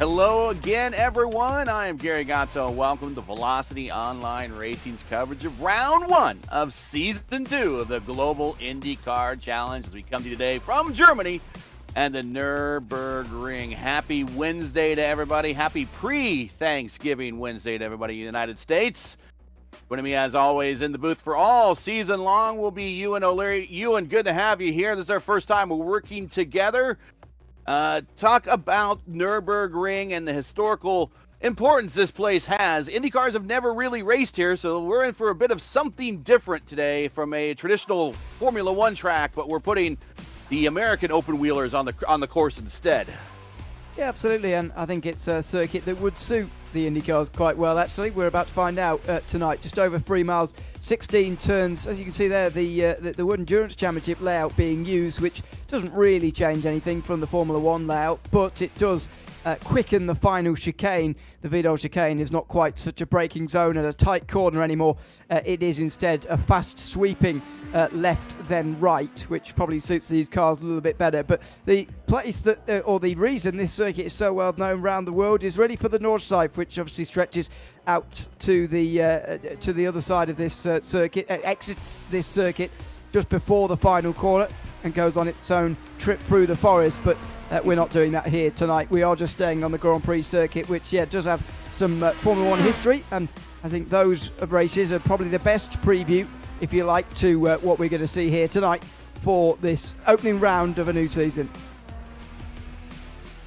Hello again, everyone. I am Gary Gatto. Welcome to Velocity Online Racing's coverage of Round 1 of Season 2 of the Global IndyCar Challenge as we come to you today from Germany and the Nürburgring. Happy Wednesday to everybody. Happy pre-Thanksgiving Wednesday to everybody in the United States. Joining me, as always, in the booth for all season long will be Ewan O'Leary. Ewan, good to have you here. This is our first time we're working together. Talk about Nürburgring and the historical importance this place has. IndyCars have never really raced here, so we're in for a bit of something different today from a traditional Formula One track, but we're putting the American open-wheelers on the course instead. Yeah, absolutely, and I think it's a circuit that would suit the IndyCars quite well, actually. We're about to find out tonight. Just over 3 miles, 16 turns. As you can see there, the World Endurance Championship layout being used, which doesn't really change anything from the Formula One layout, but it does quicken the final chicane. The Vidal chicane is not quite such a braking zone and a tight corner anymore. It is instead a fast sweeping left then right, which probably suits these cars a little bit better. But the place that, or the reason this circuit is so well known around the world is really for the north side, which obviously stretches out to the other side of this circuit, exits this circuit just before the final corner and goes on its own trip through the forest. But we're not doing that here tonight. We are just staying on the Grand Prix circuit, which does have some Formula One history, and I think those races are probably the best preview, if you like, to what we're going to see here tonight for this opening round of a new season.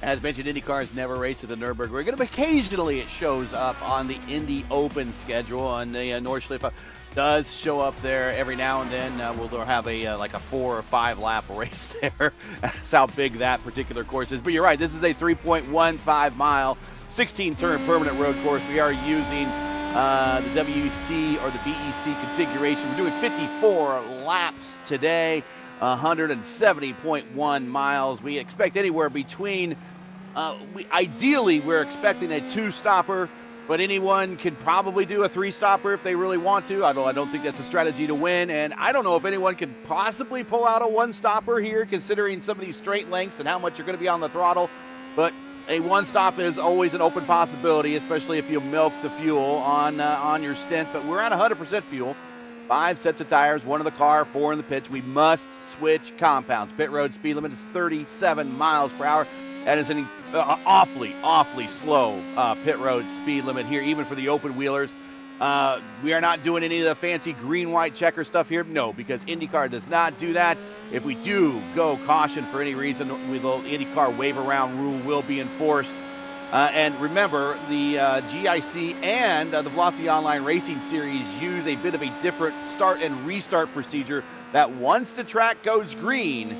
As mentioned, IndyCar's never raced at the Nürburgring, but occasionally it shows up on the Indy Open schedule on the Nordschleife. does show up there every now and then. We'll have a like a 4 or 5 lap race there. That's how big that particular course is. But you're right, this is a 3.15 mile, 16 turn permanent road course. We are using the WC or the BEC configuration. We're doing 54 laps today, 170.1 miles. We expect anywhere between, ideally we're expecting a 2-stopper, but anyone can probably do a 3-stopper if they really want to, although I don't think that's a strategy to win. And I don't know if anyone could possibly pull out a 1-stopper here, considering some of these straight lengths and how much you're going to be on the throttle. But a 1-stop is always an open possibility, especially if you milk the fuel on your stint. But we're at 100% fuel. 5 sets of tires, 1 in the car, 4 in the pits. We must switch compounds. Pit road speed limit is 37 miles per hour. That is an awfully slow pit road speed limit here, even for the open wheelers. We are not doing any of the fancy green-white checker stuff here. No, because IndyCar does not do that. If we do go caution for any reason, the IndyCar wave-around rule will be enforced. And remember, the GIC and the Velocity Online Racing Series use a bit of a different start and restart procedure that once the track goes green,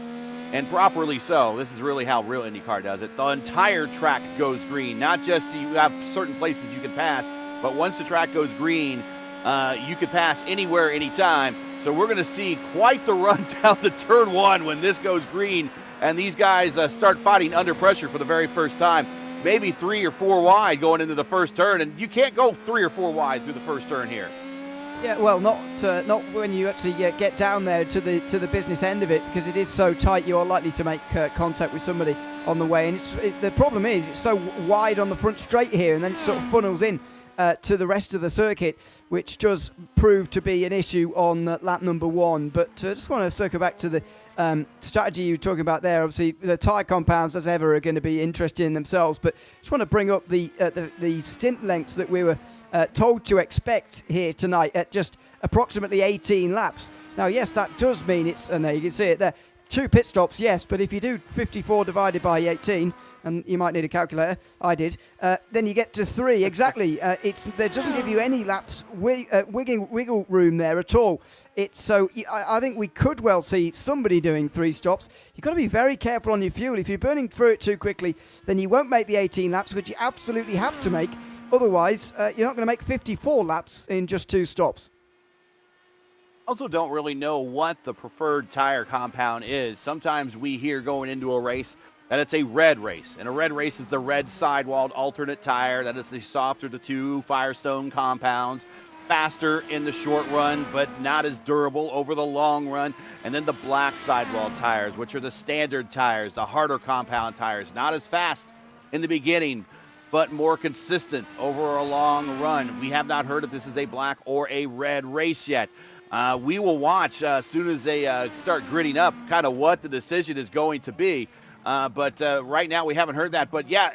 and properly so, this is really how real IndyCar does it, the entire track goes green. Not just you have certain places you can pass, but once the track goes green, you can pass anywhere, anytime. So we're going to see quite the run down to turn 1 when this goes green, and these guys start fighting under pressure for the very first time. Maybe 3 or 4 wide going into the first turn, and you can't go 3 or 4 wide through the first turn here. Yeah, well, not when you actually get down there to the business end of it, because it is so tight. You are likely to make contact with somebody on the way, and the problem is it's so wide on the front straight here, and then it sort of funnels in to the rest of the circuit, which does prove to be an issue on lap number 1. But I just want to circle back to the strategy you were talking about there. Obviously, the tyre compounds, as ever, are going to be interesting in themselves, but just want to bring up the stint lengths that we were told to expect here tonight at just approximately 18 laps. Now, yes, that does mean it's, and there you can see it there, 2 pit stops, yes, but if you do 54 divided by 18, and you might need a calculator, I did, then you get to 3 exactly. There doesn't give you any laps wiggle room there at all. I think we could well see somebody doing 3 stops. You've got to be very careful on your fuel. If you're burning through it too quickly, then you won't make the 18 laps, which you absolutely have to make. Otherwise, you're not going to make 54 laps in just 2 stops. Also don't really know what the preferred tire compound is. Sometimes we hear going into a race that it's a red race, and a red race is the red sidewalled alternate tire. That is the softer of the 2 Firestone compounds, faster in the short run, but not as durable over the long run. And then the black sidewalled tires, which are the standard tires, the harder compound tires, not as fast in the beginning, but more consistent over a long run. We have not heard if this is a black or a red race yet. We will watch as soon as they start gridding up kind of what the decision is going to be. But right now we haven't heard that. But yeah,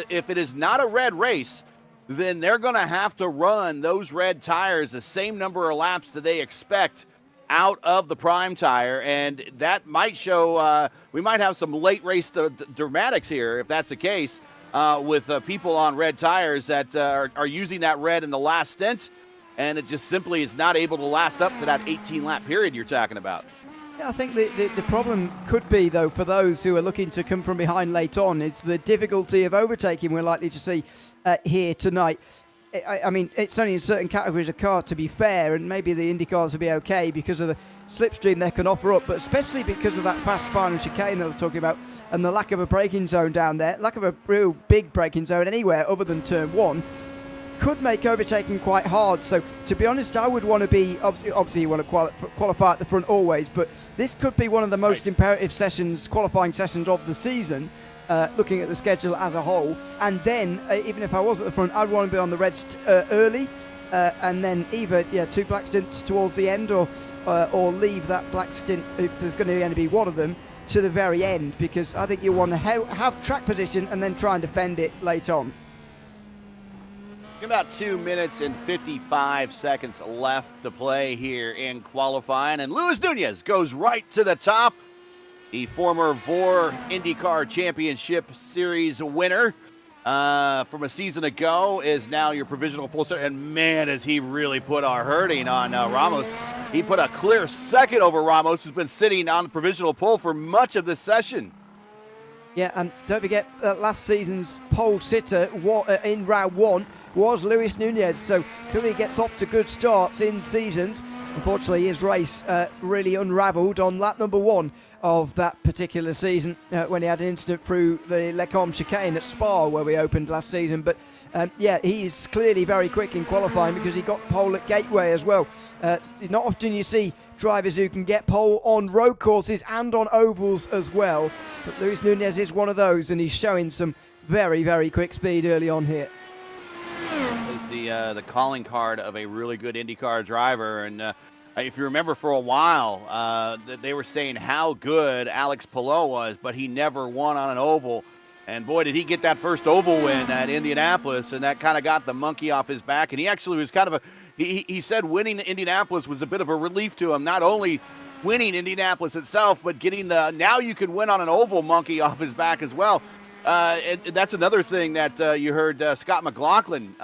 if it is not a red race, then they're going to have to run those red tires the same number of laps that they expect out of the prime tire. And that might show we might have some late race dramatics here if that's the case, with people on red tires that are using that red in the last stint, and it just simply is not able to last up to that 18-lap period you're talking about. Yeah, I think the problem could be, though, for those who are looking to come from behind late on, is the difficulty of overtaking we're likely to see here tonight. I mean, it's only in certain categories of car, to be fair, and maybe the Indy cars will be okay because of the slipstream they can offer up, but especially because of that fast final chicane that I was talking about and the lack of a braking zone down there, lack of a real big braking zone anywhere other than turn 1, could make overtaking quite hard. So, to be honest, I would want to be, obviously you want to qualify at the front always, but this could be one of the most imperative qualifying sessions of the season, looking at the schedule as a whole. And then, even if I was at the front, I'd want to be on the reds early, and then either 2 black stints towards the end, or leave that black stint, if there's going to only be one of them, to the very end, because I think you want to have track position and then try and defend it late on. About 2 minutes and 55 seconds left to play here in qualifying, and Luis Nunez goes right to the top. The former VOR IndyCar Championship Series winner from a season ago is now your provisional pole starter. And man, has he really put a hurting on Ramos. He put a clear second over Ramos, who's been sitting on the provisional pole for much of this session. Yeah, and don't forget last season's pole sitter in round one was Luis Nunez, so clearly gets off to good starts in seasons. Unfortunately, his race really unravelled on lap number one of that particular season when he had an incident through the Lecombe chicane at Spa where we opened last season. But yeah, he's clearly very quick in qualifying because he got pole at Gateway as well. Not often you see drivers who can get pole on road courses and on ovals as well. But Luis Nunez is one of those, and he's showing some very, very quick speed early on here. Is the calling card of a really good IndyCar driver. And if you remember, for a while, they were saying how good Alex Palou was, but he never won on an oval. And boy, did he get that first oval win at Indianapolis, and that kind of got the monkey off his back. And he actually was kind of he said winning Indianapolis was a bit of a relief to him, not only winning Indianapolis itself, but getting the now you can win on an oval monkey off his back as well. And that's another thing that you heard Scott McLaughlin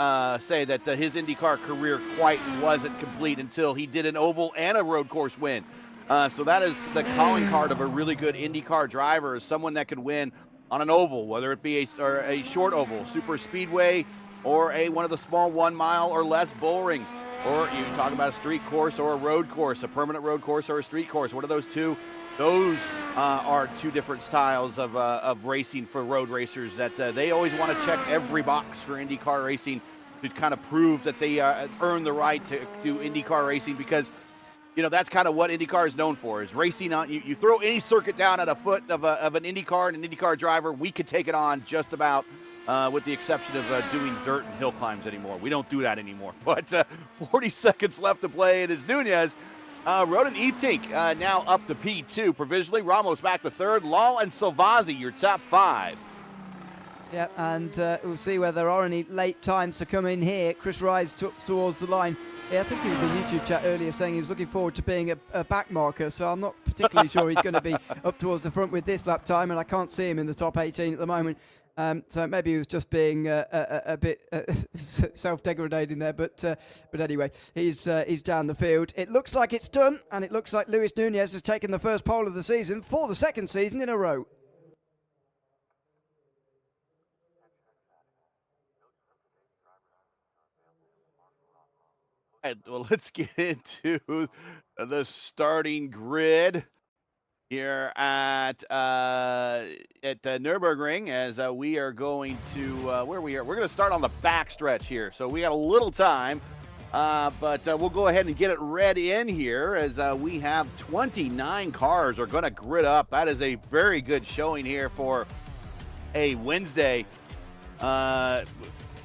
say, that his IndyCar career quite wasn't complete until he did an oval and a road course win. So that is the calling card of a really good IndyCar driver, is someone that can win on an oval, whether it be a short oval, super speedway, or one of the small 1 mile or less bull rings. Or you talk about a street course or a road course, a permanent road course or a street course. What are those two? Those are two different styles of racing for road racers that they always want to check every box for IndyCar racing to kind of prove that they earn the right to do IndyCar racing, because that's kind of what IndyCar is known for, is racing on. You throw any circuit down at a foot of an IndyCar and an IndyCar driver, we could take it on just about, with the exception of doing dirt and hill climbs anymore. We don't do that anymore. But 40 seconds left to play. It is Nunez. Roden Eftink now up to P2 provisionally. Ramos back to third. Lal and Salvazzi, your top five. Yeah, and we'll see whether there are any late times to come in here. Chris Rise took towards the line. Yeah, I think he was in YouTube chat earlier saying he was looking forward to being a back marker, so I'm not particularly sure he's going to be up towards the front with this lap time, and I can't see him in the top 18 at the moment. So maybe he was just being a bit self-degrading there, but anyway, he's down the field. It looks like it's done, and it looks like Luis Nunez has taken the first pole of the season for the second season in a row. All right, well, let's get into the starting grid here at the Nürburgring, as we are going to where we are. We're going to start on the back stretch here, so we got a little time, but we'll go ahead and get it read in here, as we have 29 cars are going to grid up. That is a very good showing here for a Wednesday.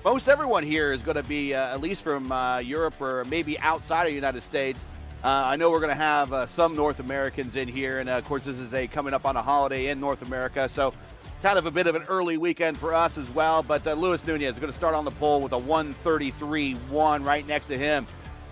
Most everyone here is going to be at least from Europe or maybe outside of the United States. I know we're going to have some North Americans in here, and of course this is coming up on a holiday in North America, so kind of a bit of an early weekend for us as well. But Luis Nunez is going to start on the pole with a 1:33.1. Right next to him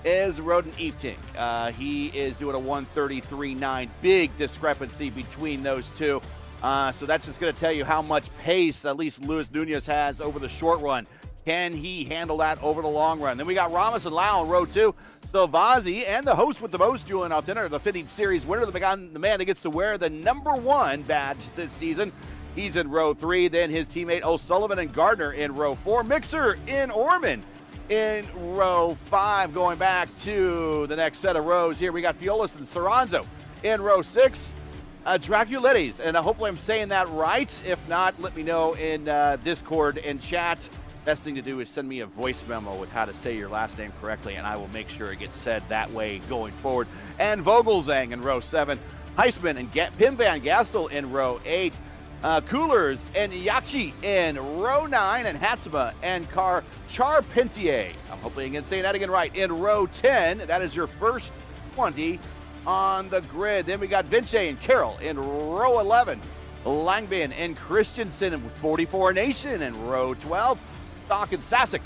is Roden Eftink. He is doing a 1:33.9. Big discrepancy between those two. So that's just going to tell you how much pace at least Luis Nunez has over the short run. Can he handle that over the long run? Then we got Ramos and Lau in row two. Salvazzi and the host with the most, Julien Altena, the defending series winner, the man that gets to wear the #1 badge this season. He's in row three. Then his teammate O'Sullivan and Gardner in row four. Mixer in Orman in row five. Going back to the next set of rows here, we got Fiolis and Saranzo in row six. Draculettes, and hopefully I'm saying that right. If not, let me know in Discord and chat. Best thing to do is send me a voice memo with how to say your last name correctly, and I will make sure it gets said that way going forward. And Vogelzang in row 7. Heisman and Pim Van Gastel in row 8. Coolers and Yakshi in row 9. And Hatsuma and Charpentier, I'm hoping I'm saying that again right, in row 10. That is your first 20 on the grid. Then we got Vince and Carroll in row 11. Langbin and Christensen with 44 Nation in row 12. Stock and Sasek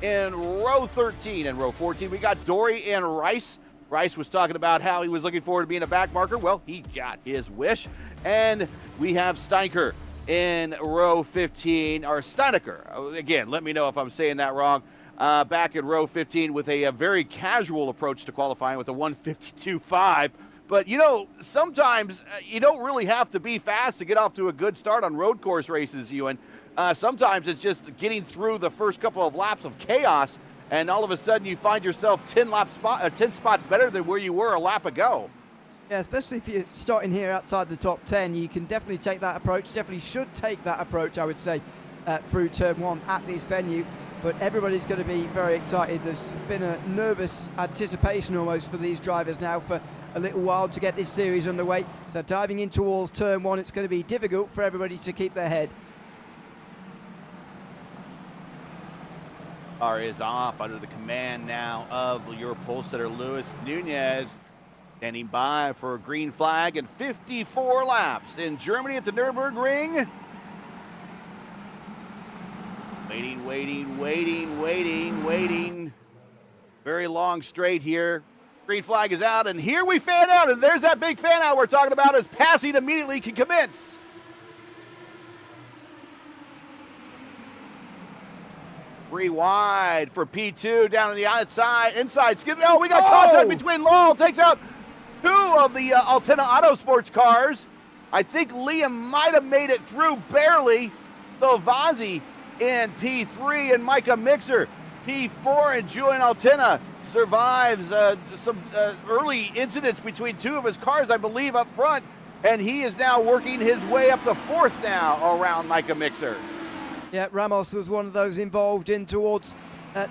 in row 13. And row 14, we got Dory and Rice. Rice was talking about how he was looking forward to being a back marker. Well, he got his wish. And we have Steicher in row 15, or Steinecker. Again, let me know if I'm saying that wrong. Back in row 15 with a very casual approach to qualifying with a 152.5. But, you know, sometimes you don't really have to be fast to get off to a good start on road course races, Ewan. Sometimes it's just getting through the first couple of laps of chaos, and all of a sudden you find yourself 10 spots better than where you were a lap ago. Yeah, especially if you're starting here outside the top 10, you can definitely take that approach, definitely should take that approach, I would say, through turn 1 at this venue. But everybody's going to be very excited. There's been a nervous anticipation almost for these drivers now for a little while to get this series underway. So diving in towards turn 1, it's going to be difficult for everybody to keep their head. Car is off under the command now of your pole setter, Luis Nunez. Standing by for a green flag and 54 laps in Germany at the Nürburgring. Waiting. Very long straight here. Green flag is out, and here we fan out, and there's that big fan out we're talking about as passing immediately can commence. Three wide for P2 down on the inside. Oh, we got contact between Lowell. Takes out two of the Altena Autosports cars. I think Liam might have made it through barely. Though Vazzi in P3 and Micah Mixer P4, and Julien Altena survives some early incidents between two of his cars, I believe, up front, and he is now working his way up to fourth now around Micah Mixer. Yeah, Ramos was one of those involved in towards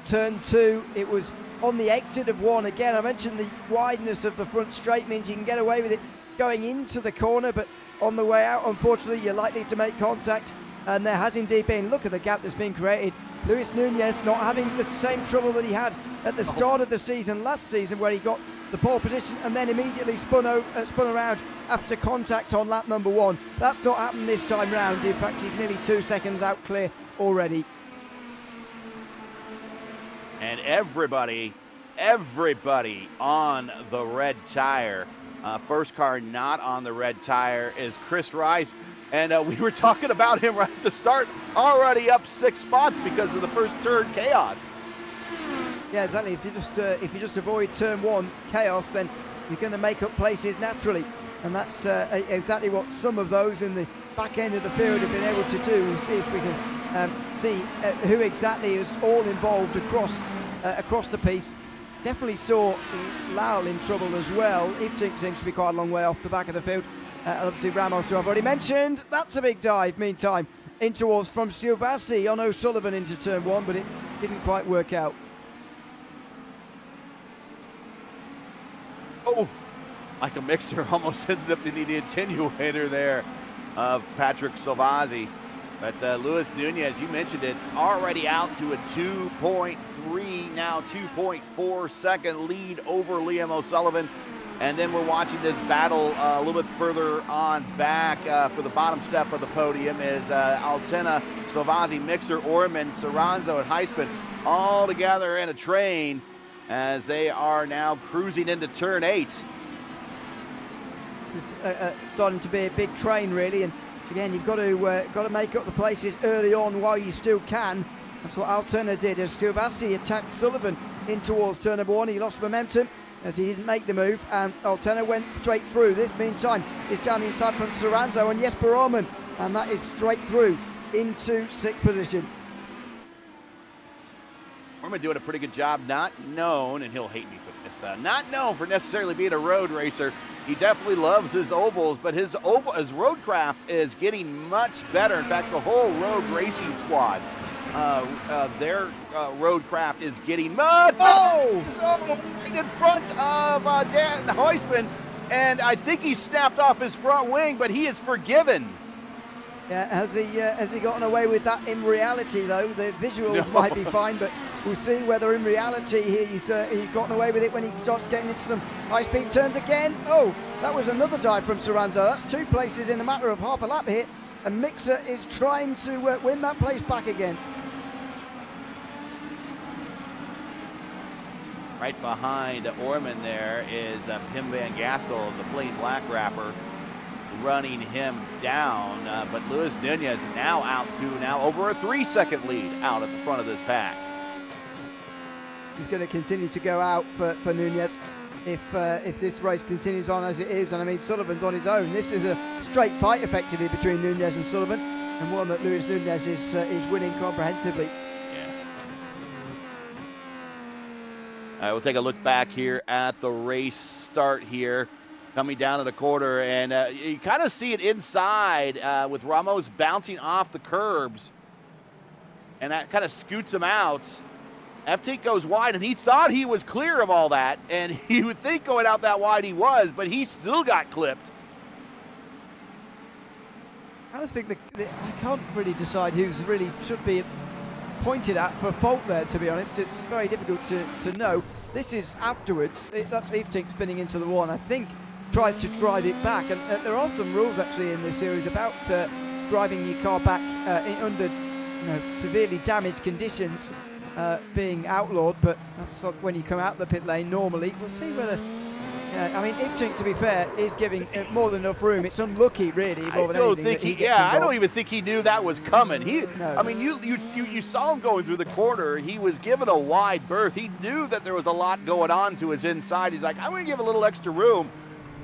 turn 2. It was on the exit of 1. Again, I mentioned the wideness of the front straight means you can get away with it going into the corner, but on the way out, unfortunately, you're likely to make contact, and there has indeed been, look at the gap that's been created. Luis Nunez not having the same trouble that he had at the start of the season last season, where he got the pole position and then immediately spun around after contact on lap number 1. That's not happened this time round. In fact, he's nearly 2 seconds out clear already. And everybody on the red tire. First car not on the red tire is Chris Rice. And we were talking about him right at the start, already up 6 spots because of the first turn chaos. Yeah, exactly. If you just avoid turn 1 chaos, then you're going to make up places naturally, and that's exactly what some of those in the back end of the field have been able to do. We'll see if we can see who exactly is all involved across the piece. Definitely saw Lowell in trouble as well. Ifting seems to be quite a long way off the back of the field. And obviously Ramos, who I've already mentioned, that's a big dive, meantime, in towards from Silvassi on O'Sullivan into turn 1, but it didn't quite work out. Oh, like a mixer almost ended up needing the attenuator there of Patrick Silvassi. But Luis Nunez, you mentioned it, already out to a 2.3, now 2.4 second lead over Liam O'Sullivan. And then we're watching this battle a little bit further on back for the bottom step of the podium is Altena, Silvassi, Mixer, Orman, Saranzo, and Heisman all together in a train as they are now cruising into turn 8. This is starting to be a big train, really, and again, you've got to make up the places early on while you still can. That's what Altena did as Silvassi attacked Sullivan in towards turn number 1. He lost momentum as he didn't make the move, and Altena went straight through. This, meantime, is down the inside from Saranzo and Jesper Orman, and that is straight through into 6th position. Orman doing a pretty good job, not known, and he'll hate me for this, not known for necessarily being a road racer. He definitely loves his ovals, but his roadcraft is getting much better. In fact, the whole road racing squad, their roadcraft is getting much better. So in front of Dan Heisman, and I think he snapped off his front wing, but he is forgiven. Yeah, has he gotten away with that in reality, though? The visuals might be fine, but we'll see whether in reality he's gotten away with it when he starts getting into some high-speed turns again. Oh, that was another dive from Saranzo. That's 2 places in a matter of half a lap here, and Mixer is trying to win that place back again. Right behind Orman there is Pim Van Gastel, the plain black rapper, running him down. But Luis Nunez now out to now over a 3-second lead out at the front of this pack. He's going to continue to go out for Nunez if this race continues on as it is. And I mean, Sullivan's on his own. This is a straight fight effectively between Nunez and Sullivan, and one that Luis Nunez is winning comprehensively. We'll take a look back here at the race start here, coming down to the quarter, and you kind of see it inside with Ramos bouncing off the curbs, and that kind of scoots him out. FT goes wide, and he thought he was clear of all that, and he would think going out that wide he was, but he still got clipped. I don't think I can't really decide who's really should be pointed at for fault there, to be honest. It's very difficult to know. This is afterwards. That's Eftink spinning into the one. I think tries to drive it back, and there are some rules actually in this series about driving your car back under severely damaged conditions being outlawed, but that's when you come out the pit lane normally. We'll see whether I mean, Eftink, to be fair, is giving more than enough room. It's unlucky, really, more than anything. I don't even think he knew that was coming. No. I mean, you saw him going through the corner. He was given a wide berth. He knew that there was a lot going on to his inside. He's like, I'm going to give a little extra room.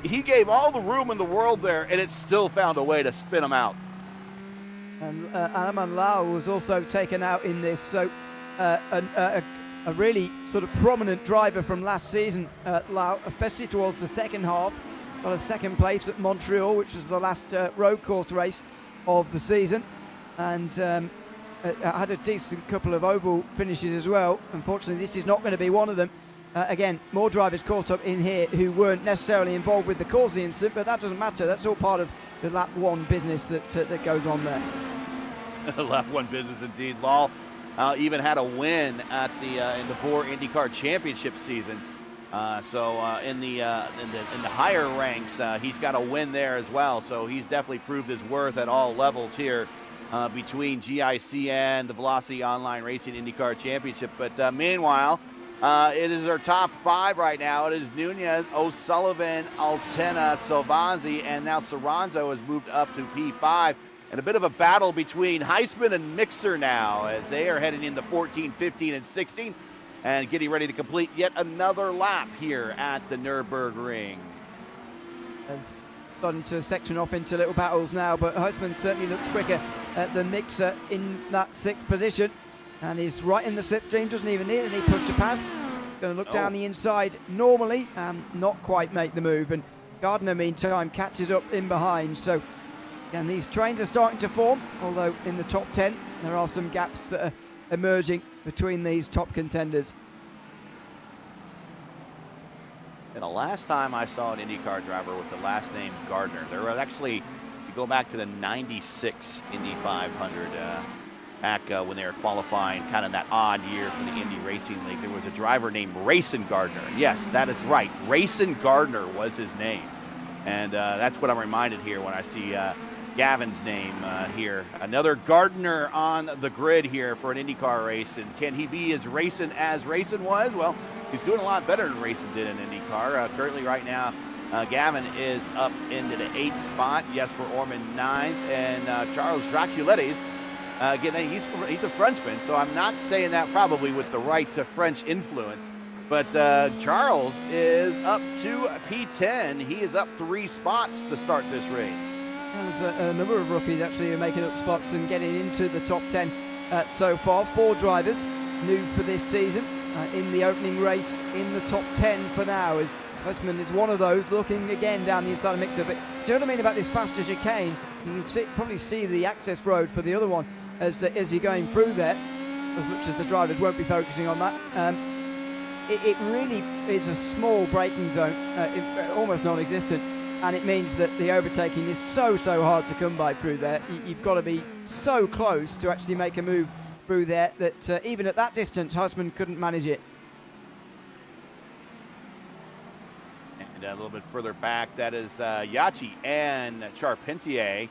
He gave all the room in the world there, and it still found a way to spin him out. And Anaman Lau was also taken out in this. So a really sort of prominent driver from last season, Lau, especially towards the second half. Got a second place at Montreal, which was the last road course race of the season, and had a decent couple of oval finishes as well. Unfortunately, this is not going to be one of them. Again, more drivers caught up in here who weren't necessarily involved with the cause of the incident, but that doesn't matter. That's all part of the lap one business that goes on there. Lap one business indeed. Law even had a win at in the Poor IndyCar Championship season. So in the higher ranks, he's got a win there as well. So he's definitely proved his worth at all levels here between GICN, the Velocity Online Racing IndyCar Championship. But meanwhile, it is our top five right now. It is Nunez, O'Sullivan, Altena, Salvazzi, and now Soranzo has moved up to P5. And a bit of a battle between Heisman and Mixer now as they are heading into 14, 15, and 16 and getting ready to complete yet another lap here at the Nürburgring. It's starting to section off into little battles now, but Heisman certainly looks quicker than Mixer in that sixth position. And he's right in the slipstream, doesn't even need any push to pass. Going to look down the inside normally and not quite make the move. And Gardner, meantime, catches up in behind. So, and these trains are starting to form, although in the top 10, there are some gaps that are emerging between these top contenders. And the last time I saw an IndyCar driver with the last name Gardner, there was actually, you go back to the 96 Indy 500, back when they were qualifying, kind of that odd year for the Indy Racing League, there was a driver named Racing Gardner. Yes, that is right. Racing Gardner was his name. And that's what I'm reminded here when I see Gavin's name here. Another Gardner on the grid here for an IndyCar race. And can he be as racing was? Well, he's doing a lot better than racing did in IndyCar. Currently right now, Gavin is up into the 8th spot. Jesper Orman 9th. And Charles Draculettes, again, he's a Frenchman, so I'm not saying that probably with the right to French influence. But Charles is up to P10. He is up 3 spots to start this race. There's a number of rookies actually who are making up spots and getting into the top 10 so far. 4 drivers new for this season in the opening race in the top 10 for now. As Heisman is one of those looking again down the inside of Mixer. But see what I mean about this faster chicane? You can probably see the access road for the other one as you're going through there, as much as the drivers won't be focusing on that. It really is a small braking zone, almost non-existent, and it means that the overtaking is so hard to come by through there. You've got to be so close to actually make a move through there that even at that distance, Heisman couldn't manage it. And a little bit further back, that is Yachi and Charpentier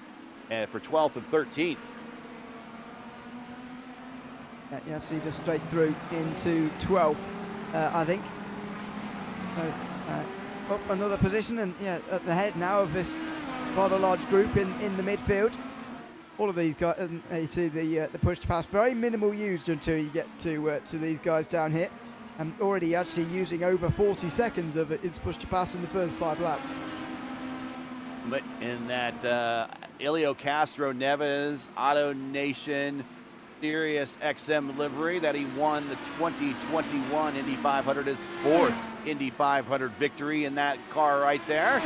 for 12th and 13th. Yeah, see, just straight through into 12th. I think. Up another position, and yeah, at the head now of this rather large group in the midfield. All of these guys, and you see the push to pass, very minimal used until you get to these guys down here. Already actually using over 40 seconds of its push to pass in the first 5 laps. But in that Helio Castro Neves Auto Nation Sirius XM livery that he won the 2021 Indy 500, his 4th Indy 500 victory in that car right there.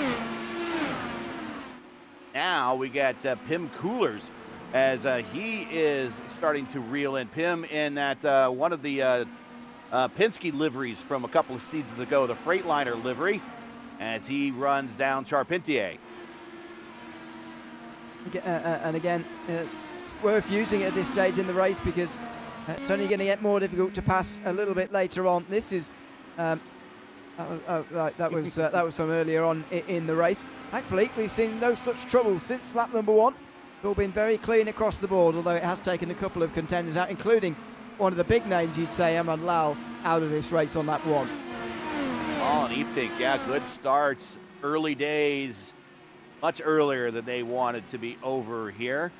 Now we got Pim Coolers as he is starting to reel in. Pim in that one of the Penske liveries from a couple of seasons ago, the Freightliner livery, as he runs down Charpentier. And again, it's worth using it at this stage in the race because it's only going to get more difficult to pass a little bit later on. This is right, that was from earlier on in the race. Thankfully, we've seen no such trouble since lap number 1. It's all been very clean across the board, although it has taken a couple of contenders out, including one of the big names, you'd say, Ahmad Lal, out of this race on lap 1. Oh, and Eftink, yeah, good starts, early days, much earlier than they wanted to be over here.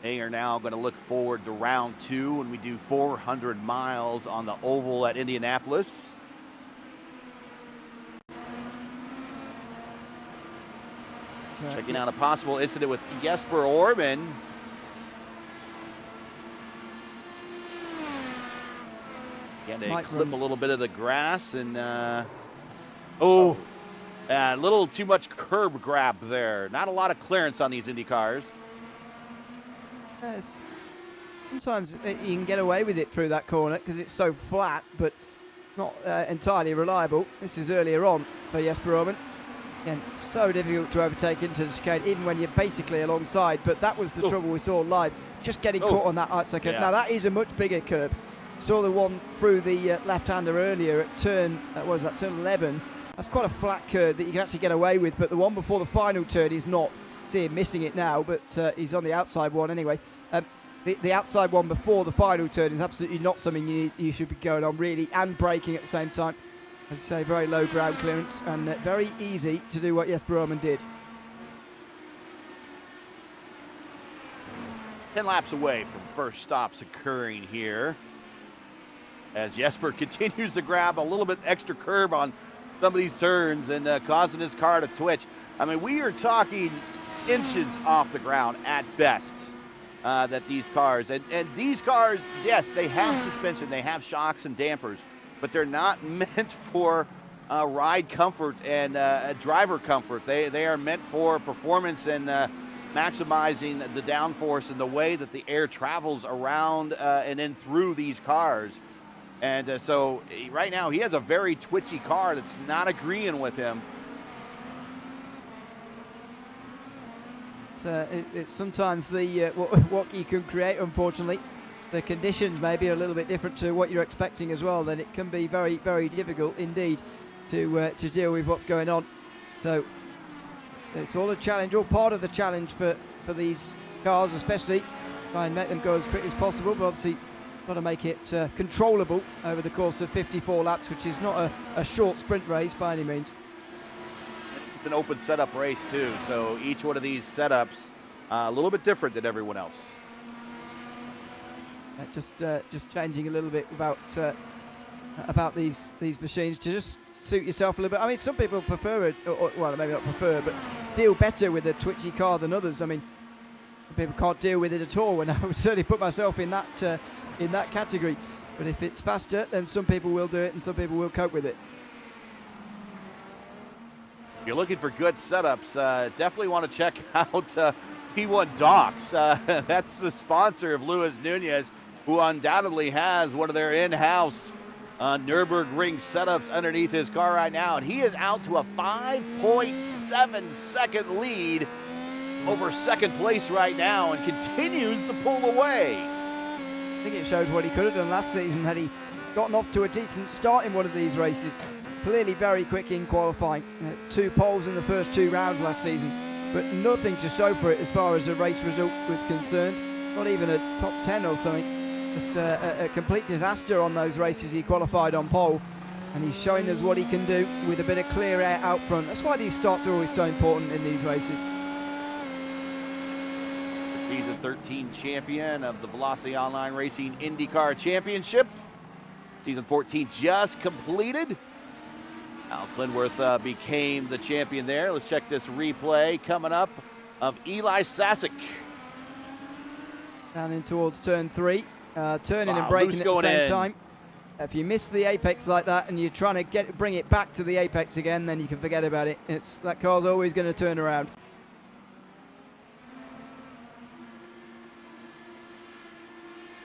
They are now going to look forward to round 2 when we do 400 miles on the oval at Indianapolis. Checking out a possible incident with Jesper Orman. Again, they clip a little bit of the grass and a little too much curb grab there. Not a lot of clearance on these Indy cars. Yes. Sometimes you can get away with it through that corner because it's so flat, but not entirely reliable. This is earlier on for Jesper Orman. Again, so difficult to overtake into the chicane, even when you're basically alongside. But that was the trouble we saw live, just getting caught on that outside curve. Now that is a much bigger curb. Saw the one through the left-hander earlier at turn, turn 11. That's quite a flat curve that you can actually get away with, but the one before the final turn is not. See him missing it now, but he's on the outside one anyway. The outside one before the final turn is absolutely not something you should be going on really, and braking at the same time. As I say, very low ground clearance and very easy to do what Jesper Orman did. 10 laps away from first stops occurring here, as Jesper continues to grab a little bit extra curb on some of these turns and causing his car to twitch. I mean, we are talking inches off the ground at best that these cars, and these cars, yes, they have suspension, they have shocks and dampers, but they're not meant for ride comfort and driver comfort. They are meant for performance and maximizing the downforce and the way that the air travels around and in through these cars. And so right now he has a very twitchy car that's not agreeing with him. It's sometimes the what you can create, unfortunately. The conditions may be a little bit different to what you're expecting as well, then it can be very, very difficult indeed to deal with what's going on. So it's all a challenge, all part of the challenge for these cars, especially. Try and make them go as quick as possible, but obviously got to make it controllable over the course of 54 laps, which is not a short sprint race by any means. It's an open setup race too, so each one of these setups a little bit different than everyone else. Just changing a little bit about these machines to just suit yourself a little bit. I mean, some people prefer it, or well, maybe not prefer, but deal better with a twitchy car than others. I mean, some people can't deal with it at all, and I would certainly put myself in that category. But if it's faster, then some people will do it, and some people will cope with it. If you're looking for good setups, definitely want to check out P1 Docks. That's the sponsor of Luis Nunez, who undoubtedly has one of their in-house Nürburgring setups underneath his car right now. And he is out to a 5.7 second lead over second place right now and continues to pull away. I think it shows what he could have done last season had he gotten off to a decent start in one of these races. Clearly very quick in qualifying. 2 poles in the first 2 rounds last season, but nothing to show for it as far as the race result was concerned. Not even a top 10 or something. Just a complete disaster on those races he qualified on pole, and he's showing us what he can do with a bit of clear air out front. That's why these starts are always so important in these races. Season 13 champion of the Velocity Online Racing IndyCar Championship. Season 14 just completed. Al Clinworth became the champion there. Let's check this replay coming up of Eli Sasek. Down in towards turn 3. Turning and braking at the same time. If you miss the apex like that and you're trying to bring it back to the apex again, then you can forget about it. That car's always going to turn around.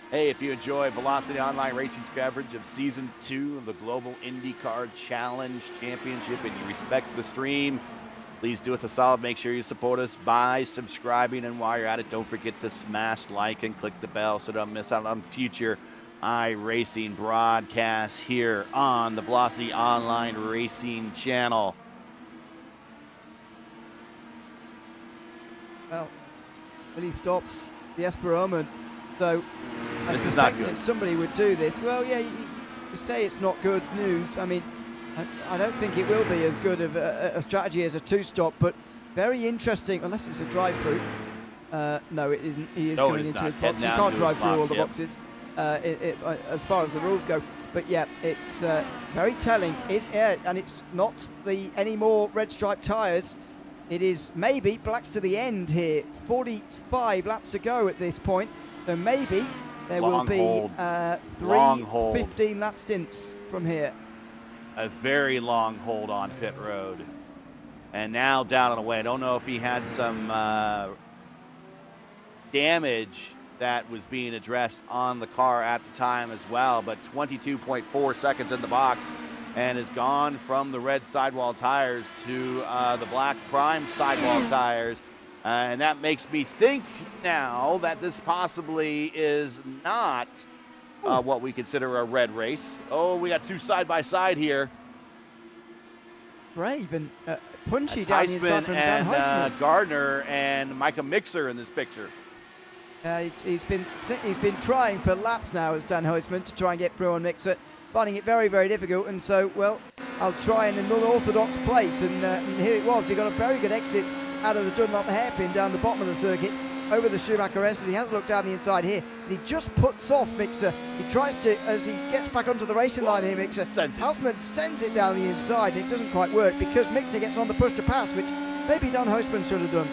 Hey, if you enjoy Velocity Online Racing's coverage of Season 2 of the Global IndyCar Challenge Championship and you respect the stream, please do us a solid. Make sure you support us by subscribing. And while you're at it, don't forget to smash like and click the bell so don't miss out on future iRacing broadcasts here on the Velocity Online Racing channel. Well, he stops the Esperoma, so I This is not suspected good. somebody would do this. Well, yeah, you say it's not good news. I mean, I don't think it will be as good of a strategy as a two-stop, but very interesting, unless it's a drive-through. No, it isn't. He is coming into his box. You can't drive through all the boxes. As far as the rules go, but yeah, it's very telling. And it's not any more red stripe tyres. It is maybe blacks to the end here. 45 laps to go at this point, so maybe there will be 3 15-lap stints from here. A very long hold on pit road, and now down and away. I don't know if he had some damage that was being addressed on the car at the time as well, but 22.4 seconds in the box and is gone from the red sidewall tires to the black prime sidewall tires. And that makes me think now that this possibly is not what we consider a red race. Oh, we got two side by side here. Brave and punchy down the inside from Dan Heisman. Gardner and Micah Mixer in this picture. He's been trying for laps now as Dan Heisman to try and get through on Mixer, finding it very, very difficult. And so, well, I'll try in an unorthodox place. And here it was. He got a very good exit out of the Dunlop hairpin down the bottom of the circuit over the Schumacher exit. He has looked down the inside here, and he just puts off Mixer. He tries to, as he gets back onto the racing line here, Mixer. Heisman sends it down the inside, and it doesn't quite work because Mixer gets on the push to pass, which maybe Dan Heisman should have done.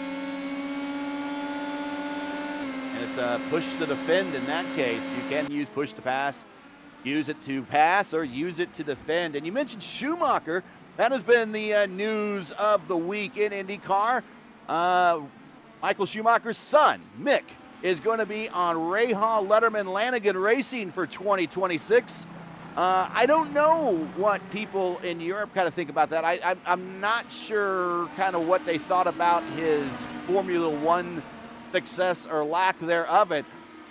And it's a push to defend in that case. You can use push to pass, use it to pass, or use it to defend. And you mentioned Schumacher. That has been the news of the week in IndyCar. Michael Schumacher's son, Mick, is going to be on Rahal Letterman Lanigan Racing for 2026. I don't know what people in Europe kind of think about that. I'm not sure kind of what they thought about his Formula One success or lack thereof it,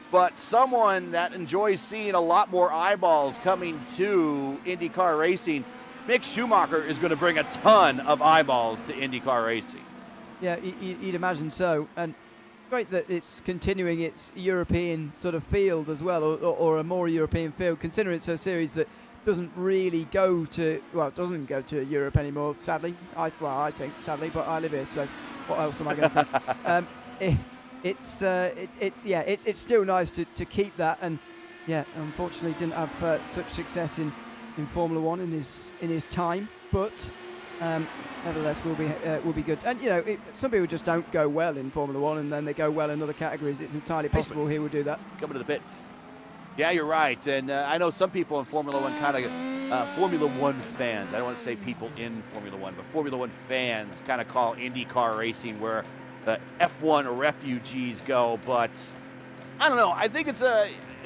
but someone that enjoys seeing a lot more eyeballs coming to IndyCar racing, Mick Schumacher is going to bring a ton of eyeballs to IndyCar racing. Yeah, you'd imagine so. And great that it's continuing its European sort of field as well, or a more European field, considering it's a series that doesn't really go to, well, it doesn't go to Europe anymore, sadly. I think sadly, but I live here, so what else am I going to think? It's still nice to keep that, and yeah, unfortunately didn't have such success in Formula One in his time, but nevertheless will be good. And you know, some people just don't go well in Formula One, and then they go well in other categories. It's entirely possible he will do that. Coming to the pits. Yeah, you're right, and I know some people in Formula One kind of Formula One fans. I don't want to say people in Formula One, but Formula One fans kind of call IndyCar racing where the F1 refugees go, but I don't know. I think it's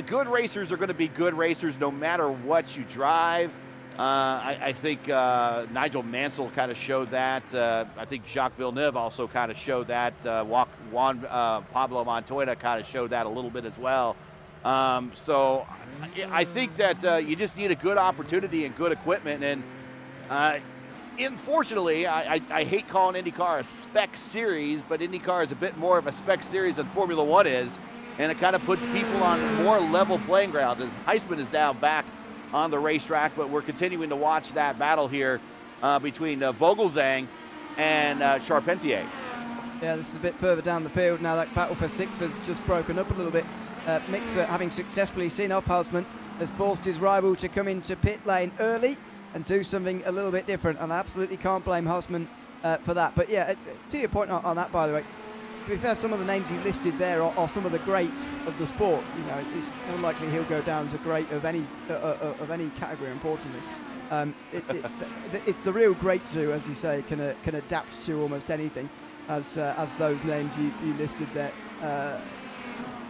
good racers are going to be good racers no matter what you drive. I think Nigel Mansell kind of showed that. I think Jacques Villeneuve also kind of showed that. Juan Pablo Montoya kind of showed that a little bit as well. So I think that you just need a good opportunity and good equipment. And unfortunately, I hate calling IndyCar a spec series, but IndyCar is a bit more of a spec series than Formula One is. And it kind of puts people on more level playing ground as Heisman is now back on the racetrack, but we're continuing to watch that battle here between Vogelzang and Charpentier. Yeah, this is a bit further down the field now. That battle for sixth has just broken up a little bit. Mixer, having successfully seen off Husman, has forced his rival to come into pit lane early and do something a little bit different, and I absolutely can't blame Husman for that. But yeah, to your point on that, by the way, to be fair, some of the names you listed there are some of the greats of the sport. You know, it's unlikely he'll go down as a great of any category, unfortunately. It's the real greats who, as you say, can adapt to almost anything, as those names you listed there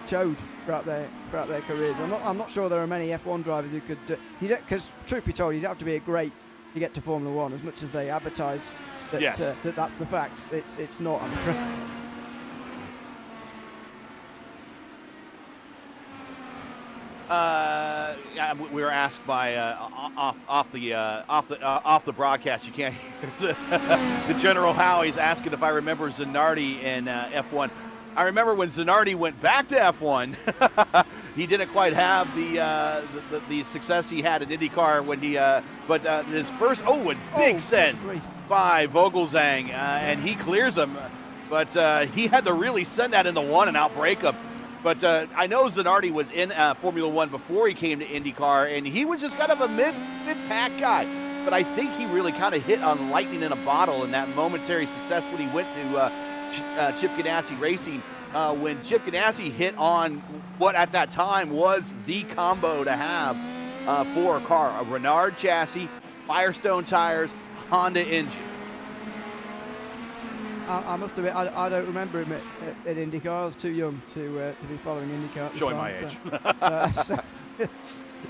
showed throughout their careers. I'm not sure there are many F1 drivers who could, because truth be told, you don't have to be a great to get to Formula One, as much as they advertise that. Yes. That's the fact. It's not, I'm afraid. We were asked by off the broadcast. You can't hear the General Howie's asking if I remember Zanardi in F1. I remember when Zanardi went back to F1. He didn't quite have the success he had in IndyCar when he. But his first big send by Vogelzang, and he clears him. But he had to really send that in the one and out breakup. But I know Zanardi was in Formula One before he came to IndyCar, and he was just kind of a mid-pack guy. But I think he really kind of hit on lightning in a bottle in that momentary success when he went to Chip Ganassi Racing. When Chip Ganassi hit on what at that time was the combo to have for a car, a Renard chassis, Firestone tires, Honda engine. I must admit, I don't remember him at IndyCar. I was too young to be following IndyCar at the Showing time, my age.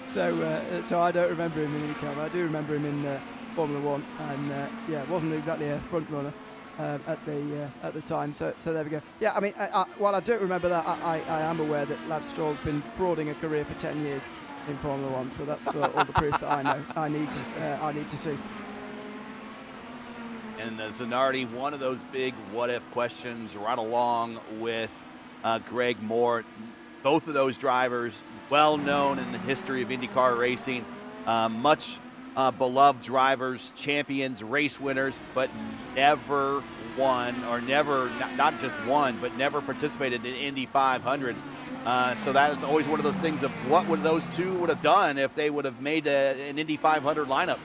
So I don't remember him in IndyCar, but I do remember him in Formula One, and wasn't exactly a front runner at the time. So there we go. Yeah, I mean, while I don't remember that, I am aware that Lance Stroll's been frauding a career for 10 years in Formula One. So that's all the proof that I know. I need to see. And Zanardi, one of those big what-if questions right along with Greg Moore. Both of those drivers, well known in the history of IndyCar racing, much beloved drivers, champions, race winners, but never won, or never, not just won, but never participated in Indy 500. So that is always one of those things of what would those two would have done if they would have made an Indy 500 lineup.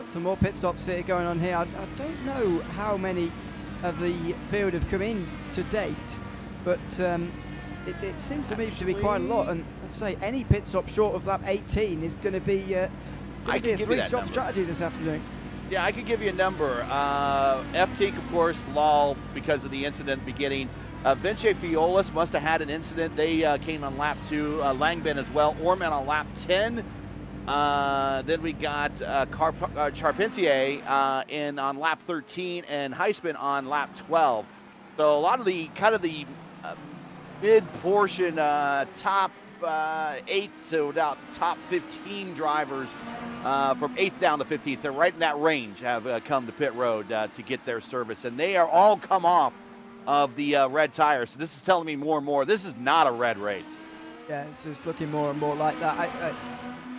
Some more pit stops here going on here. I don't know how many of the field have come in to date, but it seems to me to be quite a lot. And I say any pit stop short of lap 18 is going to be a three-stop strategy this afternoon. Yeah, I could give you a number. FT, of course, Lal, because of the incident beginning. Vince Fiolis must have had an incident. They came on lap 2. Langben as well. Orman on lap 10. Then we got Charpentier on lap 13 and Heisman on lap 12. So a lot of the mid portion, top 8 to about top 15 drivers from 8th down to 15th. So right in that range have come to pit road to get their service, and they are all come off of the red tires. So this is telling me more and more this is not a red race. Yeah, it's just looking more and more like that.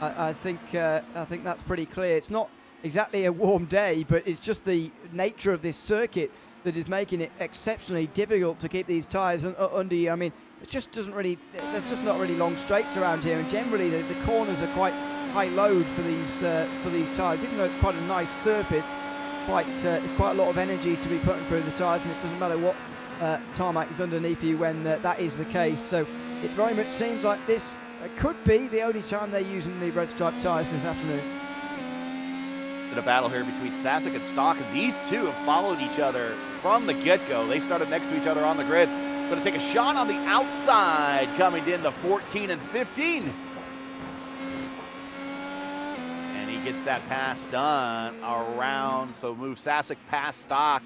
I think that's pretty clear. It's not exactly a warm day, but it's just the nature of this circuit that is making it exceptionally difficult to keep these tyres under you. I mean, it just doesn't really. There's just not really long straights around here, and generally the corners are quite high load for these tyres. Even though it's quite a nice surface, it's quite a lot of energy to be putting through the tyres, and it doesn't matter what tarmac is underneath you when that is the case. So it very much seems like this. It could be the only time they're using the red stripe tyres this afternoon. In a battle here between Sasek and Stock, and these two have followed each other from the get-go. They started next to each other on the grid. Going to take a shot on the outside, coming into 14 and 15. And he gets that pass done around, so move Sasek past Stock.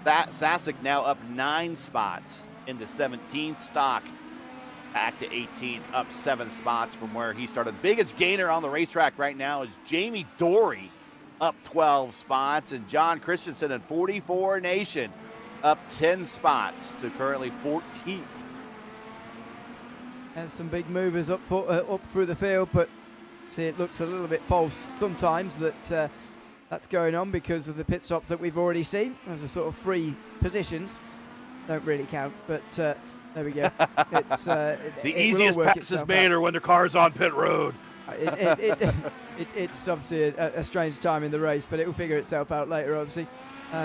Sasek now up 9 spots into 17th. Stock back to 18th, up 7 spots from where he started. Biggest gainer on the racetrack right now is Jamie Dory, up 12 spots, and John Christensen and 44 Nation up 10 spots to currently 14th. And some big movers up through the field, but see, it looks a little bit false sometimes that that's going on because of the pit stops that we've already seen. Those are sort of free positions. Don't really count, but there we go. It's the easiest passes made are when the car's on pit road. It's obviously a strange time in the race, but it will figure itself out later, obviously,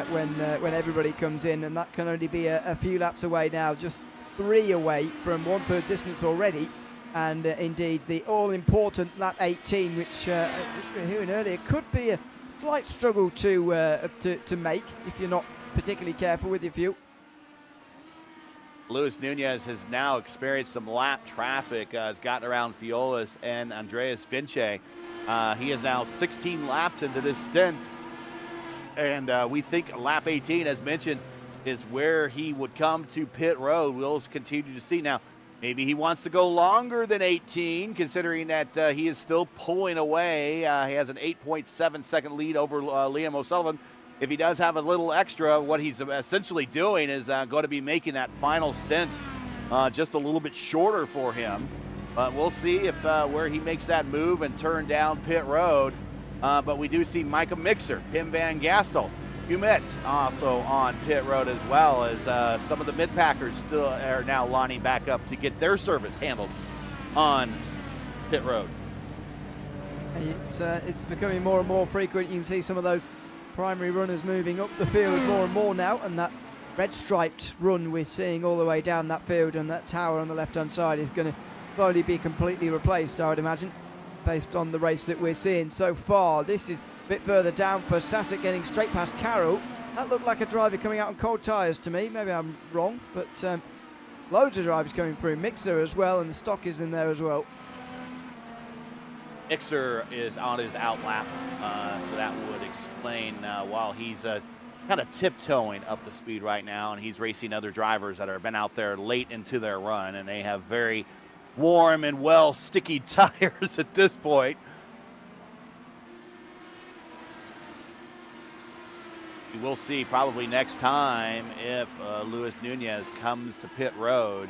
when everybody comes in, and that can only be a few laps away now, just 3 away from 1/3 distance already, and indeed the all-important lap 18, which as we were hearing earlier, could be a slight struggle to make if you're not particularly careful with your fuel. Luis Nunez has now experienced some lap traffic. Has gotten around Fiolas and Andreas Vince. He is now 16 laps into this stint. And we think lap 18, as mentioned, is where he would come to pit road. We'll continue to see. Now, maybe he wants to go longer than 18, considering that he is still pulling away. He has an 8.7 second lead over Liam O'Sullivan. If he does have a little extra, what he's essentially doing is going to be making that final stint just a little bit shorter for him. But we'll see if where he makes that move and turn down pit road. But we do see Micah Mixer, Pim Van Gastel, Humet also on pit road, as well as some of the mid-packers still are now lining back up to get their service handled on pit road. It's becoming more and more frequent. You can see some of those primary runners moving up the field more and more now, and that red striped run we're seeing all the way down that field, and that tower on the left hand side is going to slowly be completely replaced, I would imagine, based on the race that we're seeing so far. This is a bit further down for Sasek, getting straight past Carroll. That looked like a driver coming out on cold tyres to me. Maybe I'm wrong, but loads of drivers coming through. Mixer as well, and the stock is in there as well. Mixer is on his out lap, so that would explain while he's kind of tiptoeing up the speed right now, and he's racing other drivers that have been out there late into their run, and they have very warm and well sticky tires at this point. We will see probably next time if Luis Nunez comes to pit road.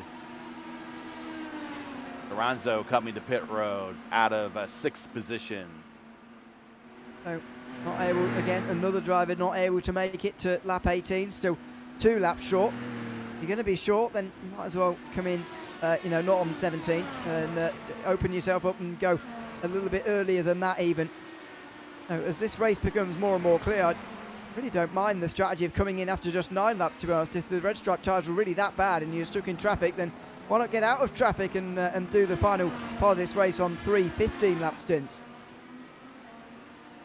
Lorenzo coming to pit road out of 6th position. So not able, again, another driver not able to make it to lap 18, still 2 laps short. If you're going to be short, then you might as well come in, not on 17, and open yourself up and go a little bit earlier than that even. Now, as this race becomes more and more clear, I really don't mind the strategy of coming in after just 9 laps, to be honest. If the red stripe tyres were really that bad and you're stuck in traffic, then why not get out of traffic and do the final part of this race on 3 15-lap stints?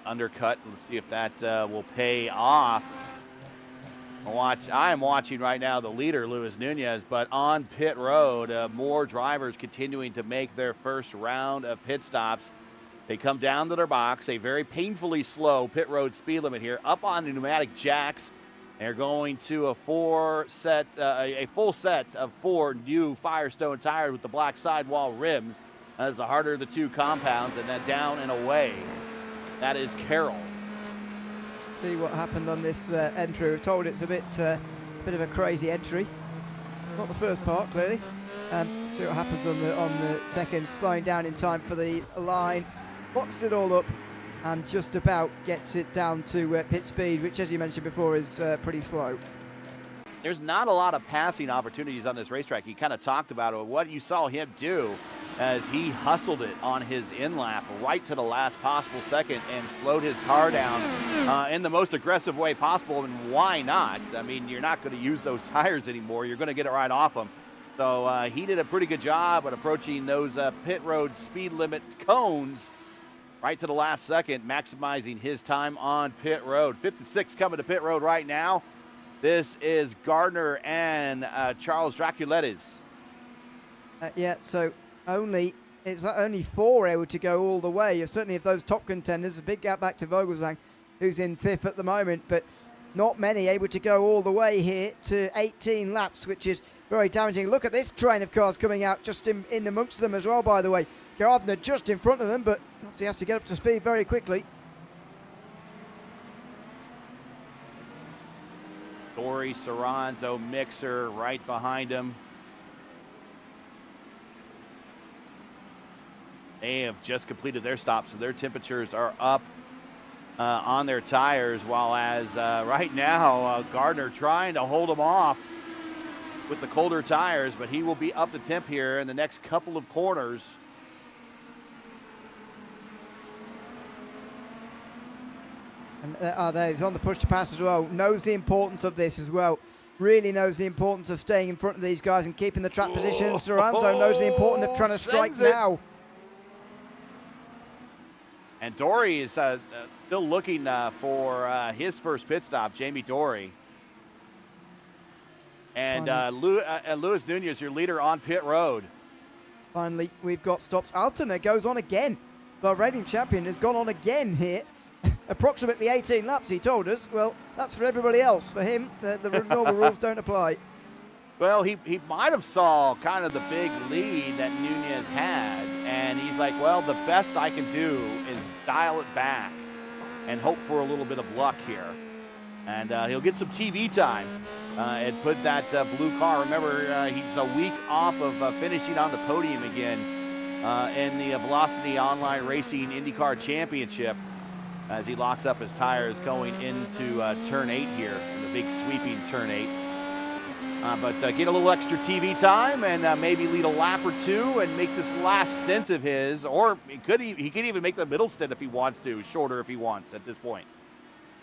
Undercut. Let's see if that will pay off. I am watching right now the leader, Luis Nunez, but on pit road, more drivers continuing to make their first round of pit stops. They come down to their box, a very painfully slow pit road speed limit here, up on the pneumatic jacks. They're going to a full set of 4 new Firestone tires with the black sidewall rims. That's the harder of the 2 compounds, and then down and away. That is Carroll. See what happened on this entry. We're told it's a bit of a crazy entry. Not the first part, clearly. See what happens on the second. Slowing down in time for the line. Locks it all up and just about gets it down to pit speed, which, as you mentioned before, is pretty slow. There's not a lot of passing opportunities on this racetrack. You kind of talked about it. What you saw him do as he hustled it on his in-lap right to the last possible second and slowed his car down in the most aggressive way possible. And why not? I mean, you're not going to use those tires anymore. You're going to get it right off them. So he did a pretty good job at approaching those pit road speed limit cones right to the last second, maximizing his time on pit road. 5th and 6th coming to pit road right now. This is Gardner and Charles Draculettes. So it's only 4 able to go all the way. Certainly of those top contenders, a big gap back to Vogelsang, who's in 5th at the moment, but not many able to go all the way here to 18 laps, which is very damaging. Look at this train of cars coming out just in amongst them as well, by the way. Gardner just in front of them, but he has to get up to speed very quickly. Dory, Soranzo, Mixer right behind him. They have just completed their stop, so their temperatures are up. on their tires, while as right now Gardner trying to hold them off with the colder tires, but he will be up to temp here in the next couple of corners. And there, he's on the push to pass as well. Knows the importance of this as well. Really knows the importance of staying in front of these guys and keeping the track position. And Sorrento knows the importance of trying to strike now. And Dory is still looking for his first pit stop, Jamie Dory. And Luis Nunez, your leader on pit road. Finally, we've got stops. Altena goes on again. The reigning champion has gone on again here. Approximately 18 laps, he told us. Well, that's for everybody else. For him, the normal rules don't apply. Well, he might have saw kind of the big lead that Nunez had, and he's like, well, the best I can do is dial it back and hope for a little bit of luck here. And he'll get some TV time and put that blue car. Remember, he's a week off of finishing on the podium again in the Velocity Online Racing IndyCar Championship, as he locks up his tires going into turn 8 here, in the big sweeping turn 8. But get a little extra TV time and maybe lead a lap or two and make this last stint of his, or he could even make the middle stint if he wants to, shorter if he wants at this point.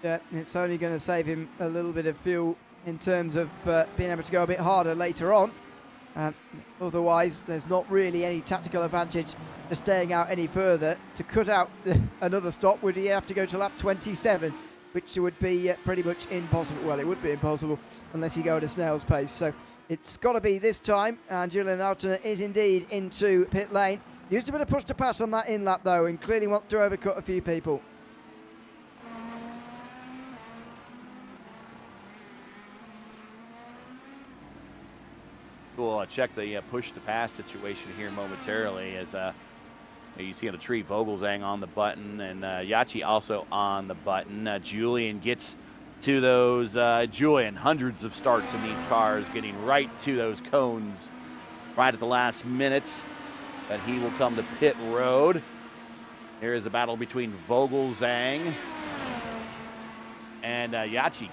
Yeah, it's only going to save him a little bit of fuel in terms of being able to go a bit harder later on. Otherwise, there's not really any tactical advantage to staying out any further. To cut out another stop, would he have to go to lap 27, which would be pretty much impossible. Well, it would be impossible unless you go at a snail's pace. So it's got to be this time, and Julien Altena is indeed into pit lane. Used a bit of push to pass on that in lap, though, and clearly wants to overcut a few people. We'll check the push-to-pass situation here momentarily, as you see on the tree, Vogelzang on the button and Yachi also on the button. Julien gets to those, Julien, hundreds of starts in these cars, getting right to those cones right at the last minute, but he will come to pit road. Here is a battle between Vogelzang and Yachi.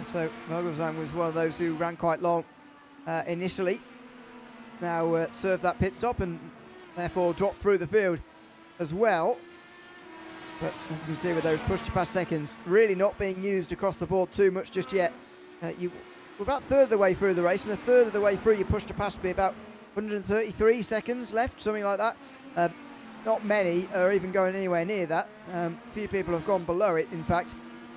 So Vogelzang was one of those who ran quite long initially. Now served that pit stop and therefore dropped through the field as well. But as you can see with those push-to-pass seconds, really not being used across the board too much just yet. We're about a third of the way through the race, and a third of the way through your push-to-pass will be about 133 seconds left, something like that. Not many are even going anywhere near that. A few people have gone below it. In fact,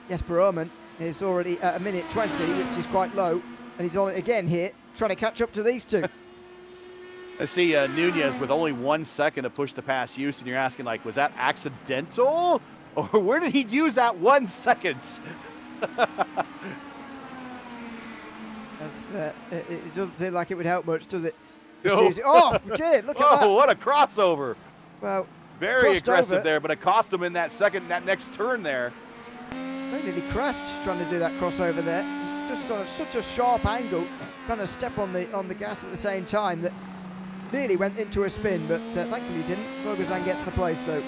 Jesper Ohrmann is already at 1:20, which is quite low, and he's on it again here, trying to catch up to these two. Let's see Nunez with only 1 second of push-to-pass use, and you're asking, like, was that accidental? Or where did he use that 1 second? It doesn't seem like it would help much, does it? No. Oh, dear, look at that. Oh, what a crossover. Well, very aggressive there, but it cost him in that next turn there. Very nearly crashed trying to do that crossover there. He's just on such a sharp angle, trying to step on the gas at the same time, that nearly went into a spin, but thankfully didn't. Vogelzang gets the place though.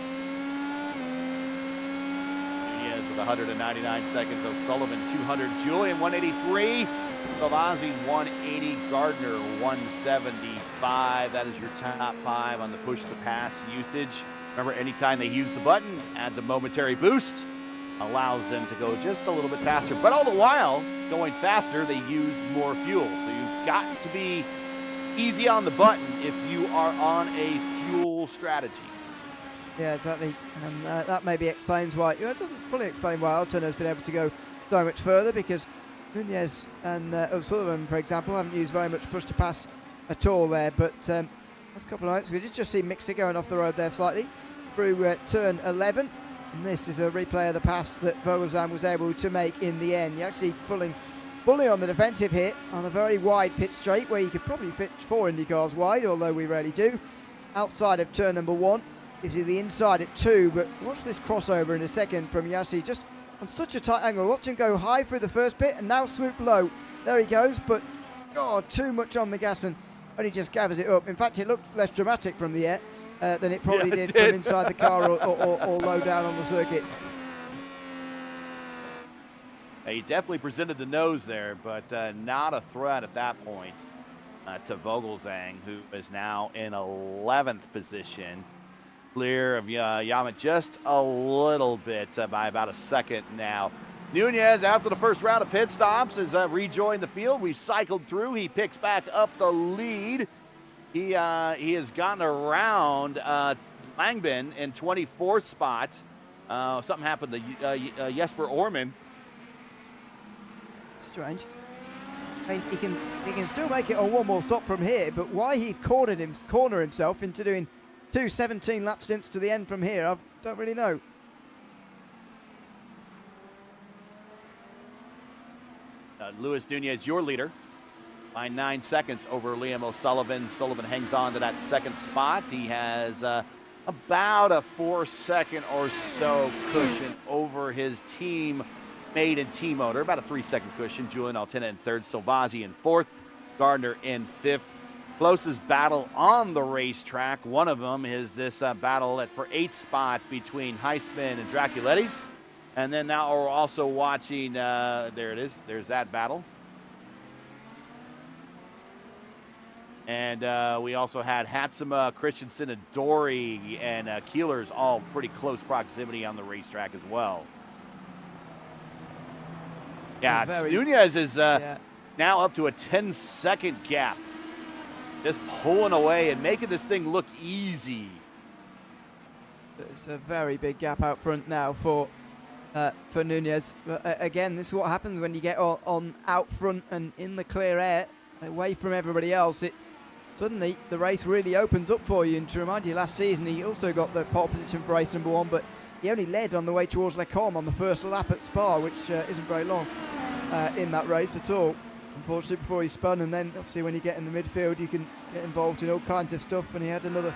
He is with 199 seconds. O'Sullivan 200, Julien 183, Gavazzi 180, Gardner 175. That is your top 5 on the push-to-pass usage. Remember, anytime they use the button, adds a momentary boost, allows them to go just a little bit faster. But all the while, going faster, they use more fuel. So you've got to be easy on the button if you are on a fuel strategy. Yeah, exactly. And that maybe explains why. It doesn't fully explain why Altena has been able to go so much further, because Nunez and O'Sullivan, for example, haven't used very much push-to-pass at all there. But last couple of nights, we did just see Mixer going off the road there slightly through turn 11. And this is a replay of the pass that Vogelzang was able to make in the end. You're actually fully on the defensive here on a very wide pit straight, where you could probably fit 4 IndyCars wide, although we rarely do. Outside of turn number 1, gives you the inside at 2, but watch this crossover in a second from Yassi, just on such a tight angle. Watch him go high through the first bit and now swoop low. There he goes, but too much on the gas, and only just gathers it up. In fact, it looked less dramatic from the air than it probably did from inside the car or low down on the circuit. He definitely presented the nose there, but not a threat at that point to Vogelzang, who is now in 11th position. Clear of Yamat just a little bit by about a second now. Nunez, after the first round of pit stops, has rejoined the field. We cycled through. He picks back up the lead. He has gotten around Langbin in 24th spot. Something happened to Jesper Orman. Strange. I mean, he can still make it on one more stop from here, but why he'd corner himself into doing 2 17 lap stints to the end from here, I don't really know. Luis Nunez, your leader, by 9 seconds over Liam O'Sullivan. Sullivan hangs on to that second spot. He has about a 4-second or so cushion over his team made in T-Motor, about a 3-second cushion. Julien Altena in third, Silvazzi in fourth, Gardner in fifth. Closest battle on the racetrack. One of them is this battle for 8th spot between Heisman and Draculettes. And then now we're also watching, there it is, there's that battle. And we also had Hatsuma, Christensen, and Dory, and Keeler's all pretty close proximity on the racetrack as well. Yeah, Nunez is now up to a 10-second gap. Just pulling away and making this thing look easy. It's a very big gap out front now for Nunez. Again, this is what happens when you get on out front and in the clear air, away from everybody else. Suddenly the race really opens up for you. And to remind you, last season he also got the pole position for race number 1, but he only led on the way towards Les Combes on the first lap at Spa, which isn't very long in that race at all. Unfortunately, before he spun, and then obviously when you get in the midfield, you can get involved in all kinds of stuff. And he had another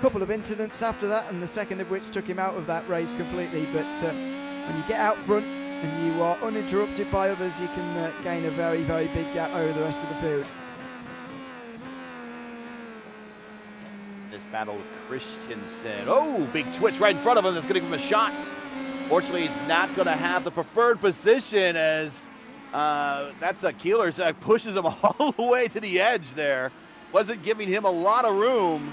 couple of incidents after that, and the second of which took him out of that race completely. But when you get out front and you are uninterrupted by others, you can gain a very, very big gap over the rest of the field. This battle with Christensen. Oh, big twitch right in front of him. That's going to give him a shot. Fortunately, he's not going to have the preferred position as that's a Keeler's pushes him all the way to the edge there. Wasn't giving him a lot of room.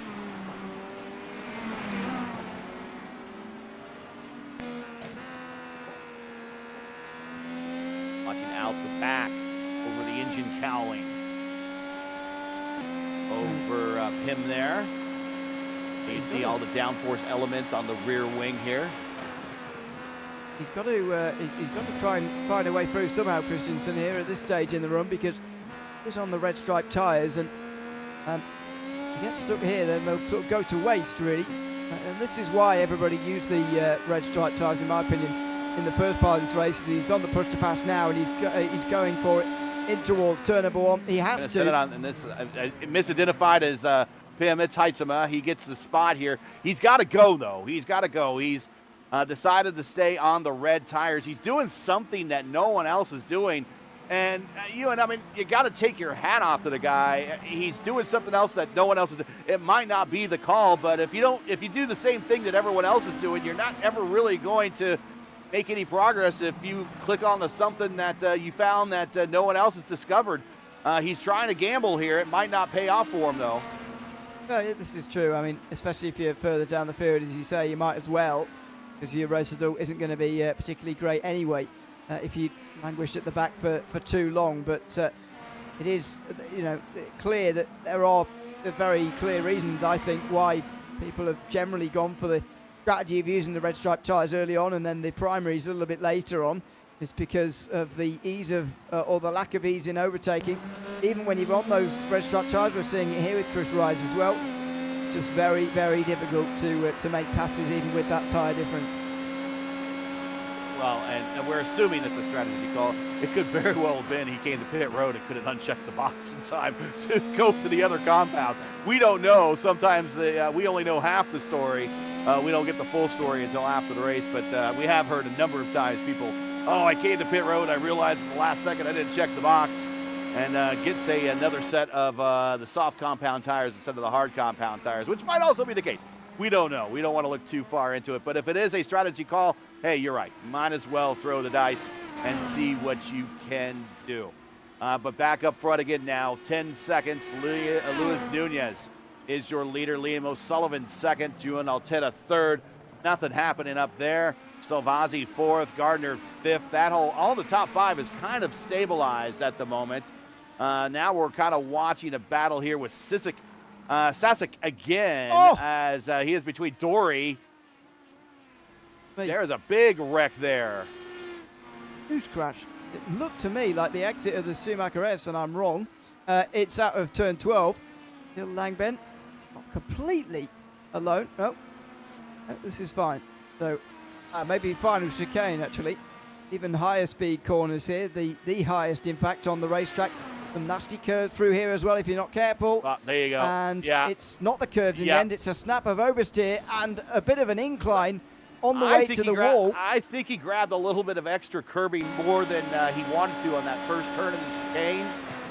Watching out the back over the engine cowling. Over him there. You see all the downforce elements on the rear wing here. He's got to try and find a way through somehow, Christensen, here at this stage in the run, because he's on the red stripe tyres, and he gets stuck here, then they'll sort of go to waste, really. And this is why everybody used the red stripe tyres, in my opinion, in the first part of this race. He's on the push to pass now, and he's going for it in towards turn number 1. He has to. Set it on, and this misidentified as Pim. It's Heitzema. He gets the spot here. He's got to go, though. He's got to go. He's decided to stay on the red tires. He's doing something that no one else is doing. And you got to take your hat off to the guy. He's doing something else that no one else is doing. It might not be the call, but if you do the same thing that everyone else is doing, you're not ever really going to make any progress if you click on the something that you found that no one else has discovered. He's trying to gamble here. It might not pay off for him, though. No, this is true. I mean, especially if you're further down the field, as you say, you might as well, because your race result isn't going to be particularly great anyway if you languish at the back for too long. But it is, clear that there are very clear reasons, I think, why people have generally gone for the strategy of using the red stripe tyres early on and then the primaries a little bit later on. It's because of the ease of, or the lack of ease in overtaking. Even when you're on those red stripe tyres, we're seeing it here with Chris Rise as well. It's just very, very difficult to make passes even with that tyre difference. Well, and we're assuming it's a strategy call. It could very well have been he came to pit road and couldn't uncheck the box in time to go to the other compound. We don't know. Sometimes we only know half the story. We don't get the full story until after the race, but we have heard a number of times people, I came to pit road, I realized at the last second I didn't check the box. and gets another set of the soft compound tires instead of the hard compound tires, which might also be the case. We don't know. We don't want to look too far into it. But if it is a strategy call, hey, you're right. Might as well throw the dice and see what you can do. But back up front again now, 10 seconds. Luis Nunez is your leader. Liam O'Sullivan second. Julien Altena third. Nothing happening up there. Salvazzi fourth. Gardner fifth. All the top five is kind of stabilized at the moment. Now we're kind of watching a battle here with Sasic again as he is between Dory. There's a big wreck there. Who's crashed? It looked to me like the exit of the Schumacher S, and I'm wrong. It's out of turn 12. Gil Langbent, not completely alone. No, this is fine. So maybe final chicane, actually. Even higher speed corners here. The highest, in fact, on the racetrack. Some nasty curves through here as well if you're not careful. There you go. And it's not the curves in the end. It's a snap of oversteer and a bit of an incline on the way to the wall. I think he grabbed a little bit of extra curbing more than he wanted to on that first turn of the chicane,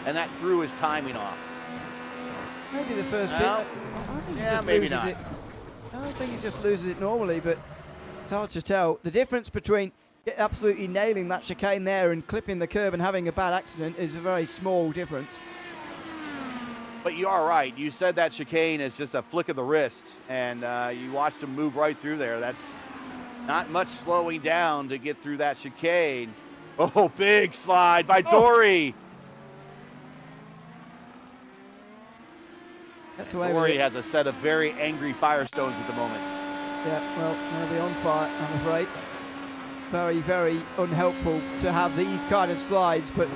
and that threw his timing off. Maybe the first bit. I think he just maybe loses not. it. I don't think he just loses it normally, but it's hard to tell. The difference between absolutely nailing that chicane there and clipping the curb and having a bad accident is a very small difference. But you are right. You said that chicane is just a flick of the wrist, and you watched him move right through there. That's not much slowing down to get through that chicane. Oh, big slide by Dory. That's the way Dory has a set of very angry Firestones at the moment. Yeah, well, they'll be on fire, I'm afraid. It's very, very unhelpful to have these kind of slides, but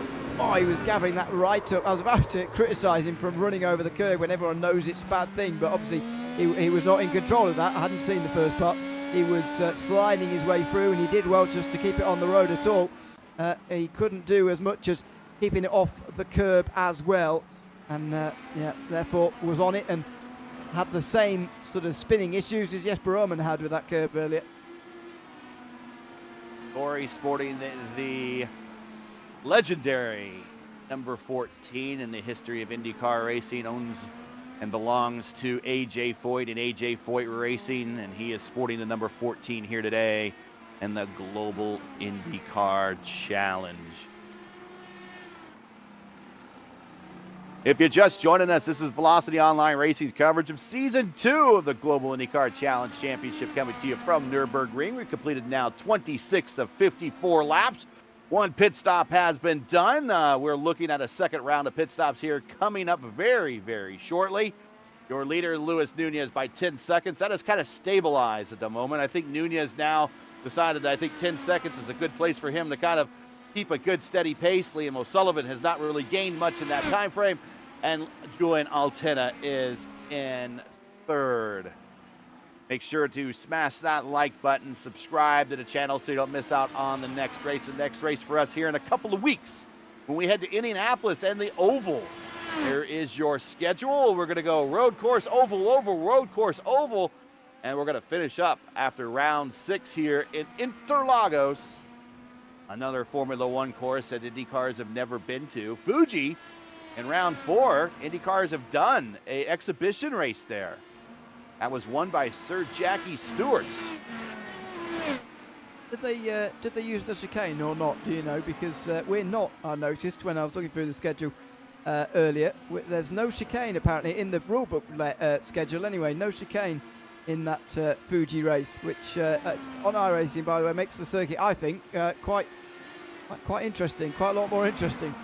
he was gathering that right up. I was about to criticise him from running over the curb when everyone knows it's a bad thing, but obviously he was not in control of that. I hadn't seen the first part. He was sliding his way through, and he did well just to keep it on the road at all. He couldn't do as much as keeping it off the curb as well, and therefore was on it and had the same sort of spinning issues as Jesper Roman had with that curb earlier. Dory sporting the legendary number 14 in the history of IndyCar racing, owns and belongs to A.J. Foyt and A.J. Foyt Racing, and he is sporting the number 14 here today in the Global IndyCar Challenge. If you're just joining us, this is Velocity Online Racing's coverage of Season 2 of the Global IndyCar Challenge Championship, coming to you from Nürburgring. We've completed now 26 of 54 laps. One pit stop has been done. We're looking at a second round of pit stops here coming up very, very shortly. Your leader, Luis Nunez, by 10 seconds. That has kind of stabilized at the moment. I think Nunez now decided that 10 seconds is a good place for him to kind of keep a good, steady pace. Liam O'Sullivan has not really gained much in that time frame. And Julien Altena is in third. Make sure to smash that like button, subscribe to the channel so you don't miss out on the next race. The next race for us here in a couple of weeks when we head to Indianapolis and the Oval. There is your schedule. We're going to go road course, oval, oval, road course, oval. And we're going to finish up after round 6 here in Interlagos. Another Formula One course that IndyCars have never been to. Fuji, in round 4, IndyCars have done an exhibition race there. That was won by Sir Jackie Stewart. Did they use the chicane or not? Do you know? Because we're not. I noticed when I was looking through the schedule earlier. There's no chicane apparently in the rulebook schedule. Anyway, no chicane in that Fuji race, which on iRacing, by the way, makes the circuit, I think, quite interesting. Quite a lot more interesting.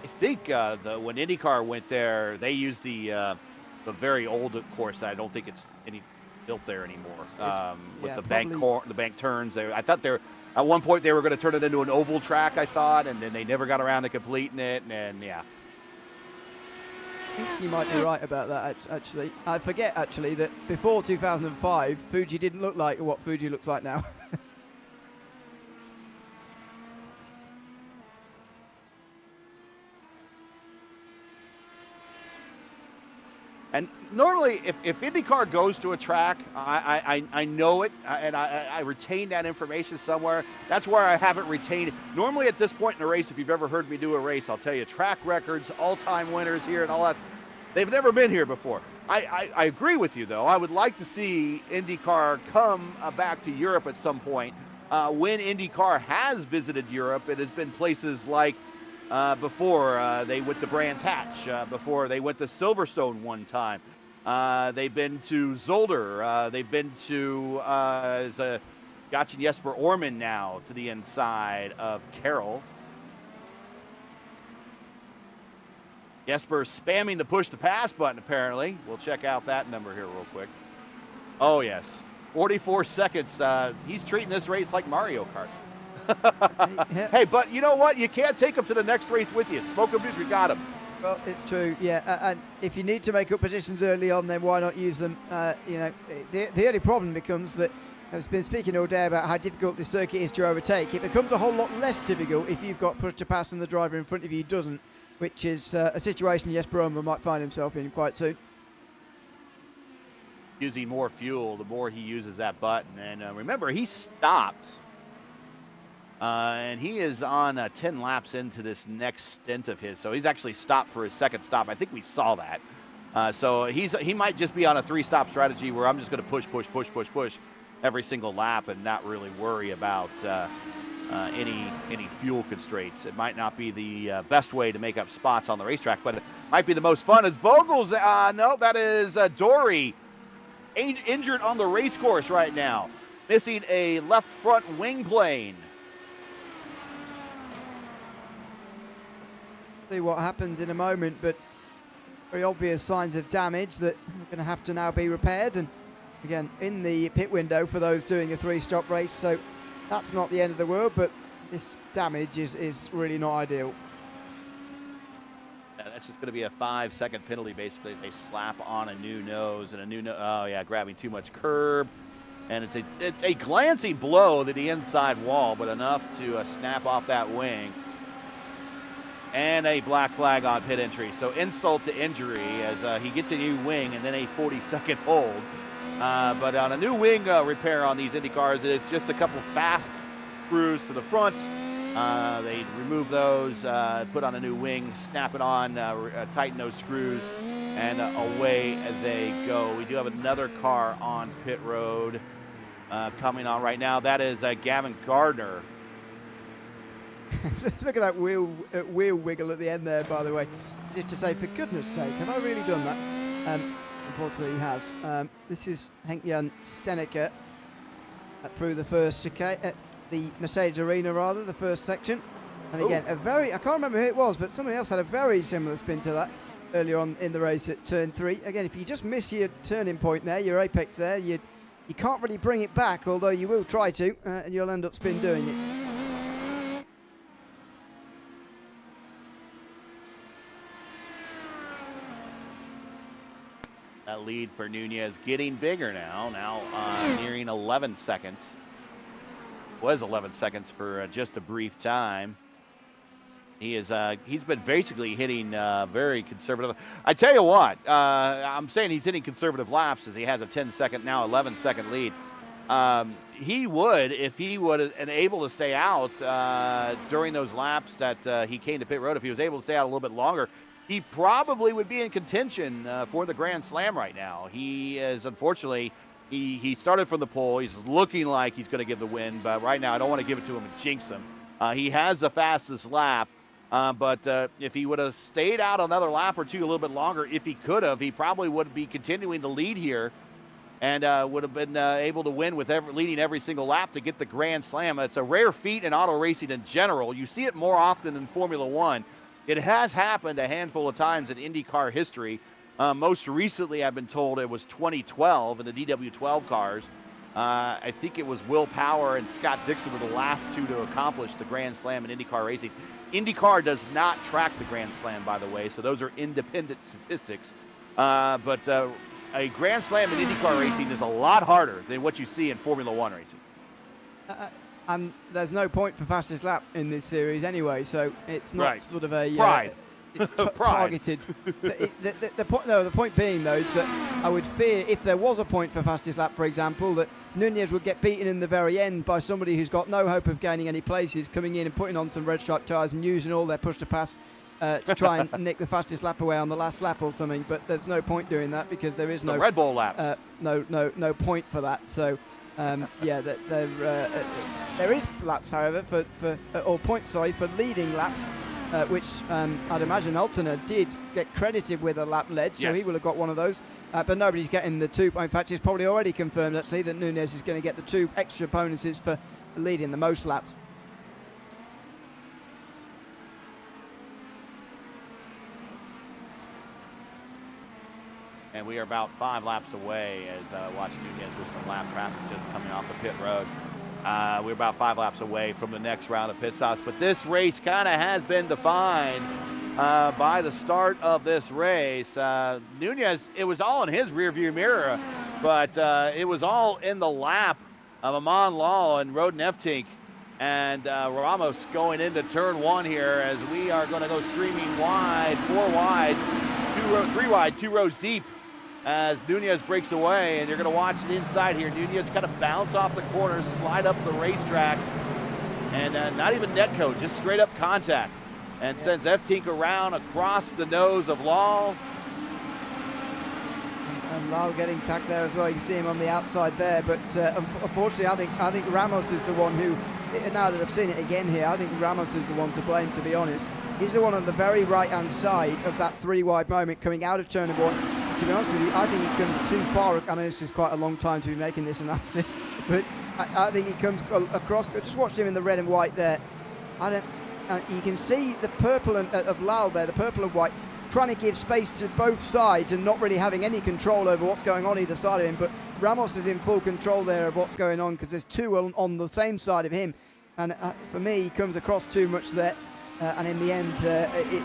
I think when IndyCar went there, they used the very old course. I don't think it's built there anymore. With the bank turns there. I thought at one point they were going to turn it into an oval track, I thought, and then they never got around to completing it. And yeah, I think you might be right about that. Actually, I forget actually that before 2005, Fuji didn't look like what Fuji looks like now. And normally, if IndyCar goes to a track, I know it, and I retain that information somewhere. That's where I haven't retained it. Normally, at this point in the race, if you've ever heard me do a race, I'll tell you track records, all-time winners here, and all that. They've never been here before. I agree with you, though. I would like to see IndyCar come back to Europe at some point. When IndyCar has visited Europe, it has been places like before they went to Brands Hatch, before they went to Silverstone one time. They've been to Zolder. They've been to Gotcha Jesper Orman now to the inside of Carroll. Jesper spamming the push to pass button, apparently. We'll check out that number here real quick. Oh, yes. 44 seconds. He's treating this race like Mario Kart. Hey, but you know what? You can't take him to the next race with you. Smoke him if you got him. Well, it's true, yeah. And if you need to make up positions early on, then why not use them? You know, the only problem becomes that I've been speaking all day about how difficult this circuit is to overtake. It becomes a whole lot less difficult if you've got push to pass and the driver in front of you doesn't, which is a situation Jesper Orman might find himself in quite soon. Using more fuel, the more he uses that button. And remember, he stopped. And he is on 10 laps into this next stint of his. So he's actually stopped for his second stop. I think we saw that. So he might just be on a 3-stop strategy where I'm just going to push every single lap and not really worry about any fuel constraints. It might not be the best way to make up spots on the racetrack, but it might be the most fun. It's Vogel's. No, that is Dory. Injured on the race course right now. Missing a left front wing plane. See what happens in a moment, but very obvious signs of damage that are going to have to now be repaired. And again, in the pit window for those doing a 3-stop race, so that's not the end of the world, but this damage is really not ideal. That's just going to be a 5-second penalty, basically. They slap on a new nose and a new nose. Oh, yeah, grabbing too much curb. And it's a glancing blow to the inside wall, but enough to snap off that wing. And a black flag on pit entry. So insult to injury as he gets a new wing and then a 40-second hold. But on a new wing repair on these IndyCars, it's just a couple fast screws to the front. They remove those, put on a new wing, snap it on, tighten those screws, and away they go. We do have another car on pit road coming on right now. That is Gavin Gardner. Look at that wheel wiggle at the end there, by the way. Just to say, for goodness sake, have I really done that? Unfortunately, he has. This is Henk-Jan Stenneker through the first chicane, the Mercedes Arena, rather, the first section. And again, I can't remember who it was, but somebody else had a very similar spin to that earlier on in the race at turn 3. Again, if you just miss your turning point there, your apex there, you can't really bring it back, although you will try to, and you'll end up spin doing it. That lead for Nunez getting bigger now nearing 11 seconds. Was 11 seconds for just a brief time. He's been basically hitting very conservative. I tell you what, I'm saying he's hitting conservative laps as he has a 10-second, now 11-second lead. He would, if he would and able to stay out during those laps that he came to pit road, if he was able to stay out a little bit longer, he probably would be in contention for the Grand Slam right now. He is, unfortunately, he started from the pole. He's looking like he's going to give the win, but right now I don't want to give it to him and jinx him. He has the fastest lap, but if he would have stayed out another lap or two a little bit longer, if he could have, he probably would be continuing to lead here and would have been able to win with leading every single lap to get the Grand Slam. It's a rare feat in auto racing in general. You see it more often than Formula One. It has happened a handful of times in IndyCar history. Most recently, I've been told it was 2012 in the DW12 cars. I think it was Will Power and Scott Dixon were the last two to accomplish the Grand Slam in IndyCar racing. IndyCar does not track the Grand Slam, by the way, so those are independent statistics. But a Grand Slam in IndyCar racing is a lot harder than what you see in Formula One racing. And there's no point for fastest lap in this series anyway, so it's not right. sort of a pride. targeted. The point being, though, is that I would fear if there was a point for fastest lap, for example, that Nunez would get beaten in the very end by somebody who's got no hope of gaining any places, coming in and putting on some red stripe tyres and using all their push to pass to try and nick the fastest lap away on the last lap or something. But there's no point doing that because there is no Red Bull lap. No point for that. So. There is laps, however, or points, sorry, for leading laps, which I'd imagine Altena did get credited with a lap led, so he will have got one of those. But nobody's getting the 2. In fact, it's probably already confirmed, actually, that Nunez is going to get the 2 extra bonuses for leading the most laps. And we are about 5 laps away as I watch Nunez with some lap traffic just coming off the pit road. We're about 5 laps away from the next round of pit stops. But this race kind of has been defined by the start of this race. Nunez, it was all in his rearview mirror, but it was all in the lap of Amon Law and Roden Eftink. And Ramos going into turn 1 here as we are going to go streaming wide, 4 wide, 3 wide, 2 rows deep. As Nunez breaks away, and you're going to watch the inside here. Nunez kind of bounce off the corner, slide up the racetrack, and not even netcode, just straight up contact, and sends Eftink around across the nose of Lal. And Lal getting tacked there as well. You can see him on the outside there, but unfortunately, I think Ramos is the one who, now that I've seen it again here, I think Ramos is the one to blame, to be honest. He's the one on the very right-hand side of that 3 wide moment coming out of turn 1. To be honest with you, I think he comes too far. I know this is quite a long time to be making this analysis, but I think he comes across. Just watch him in the red and white there. You can see the purple of Lal there, the purple and white, trying to give space to both sides and not really having any control over what's going on either side of him. But Ramos is in full control there of what's going on because there's 2 on the same side of him. And for me, he comes across too much there. And in the end,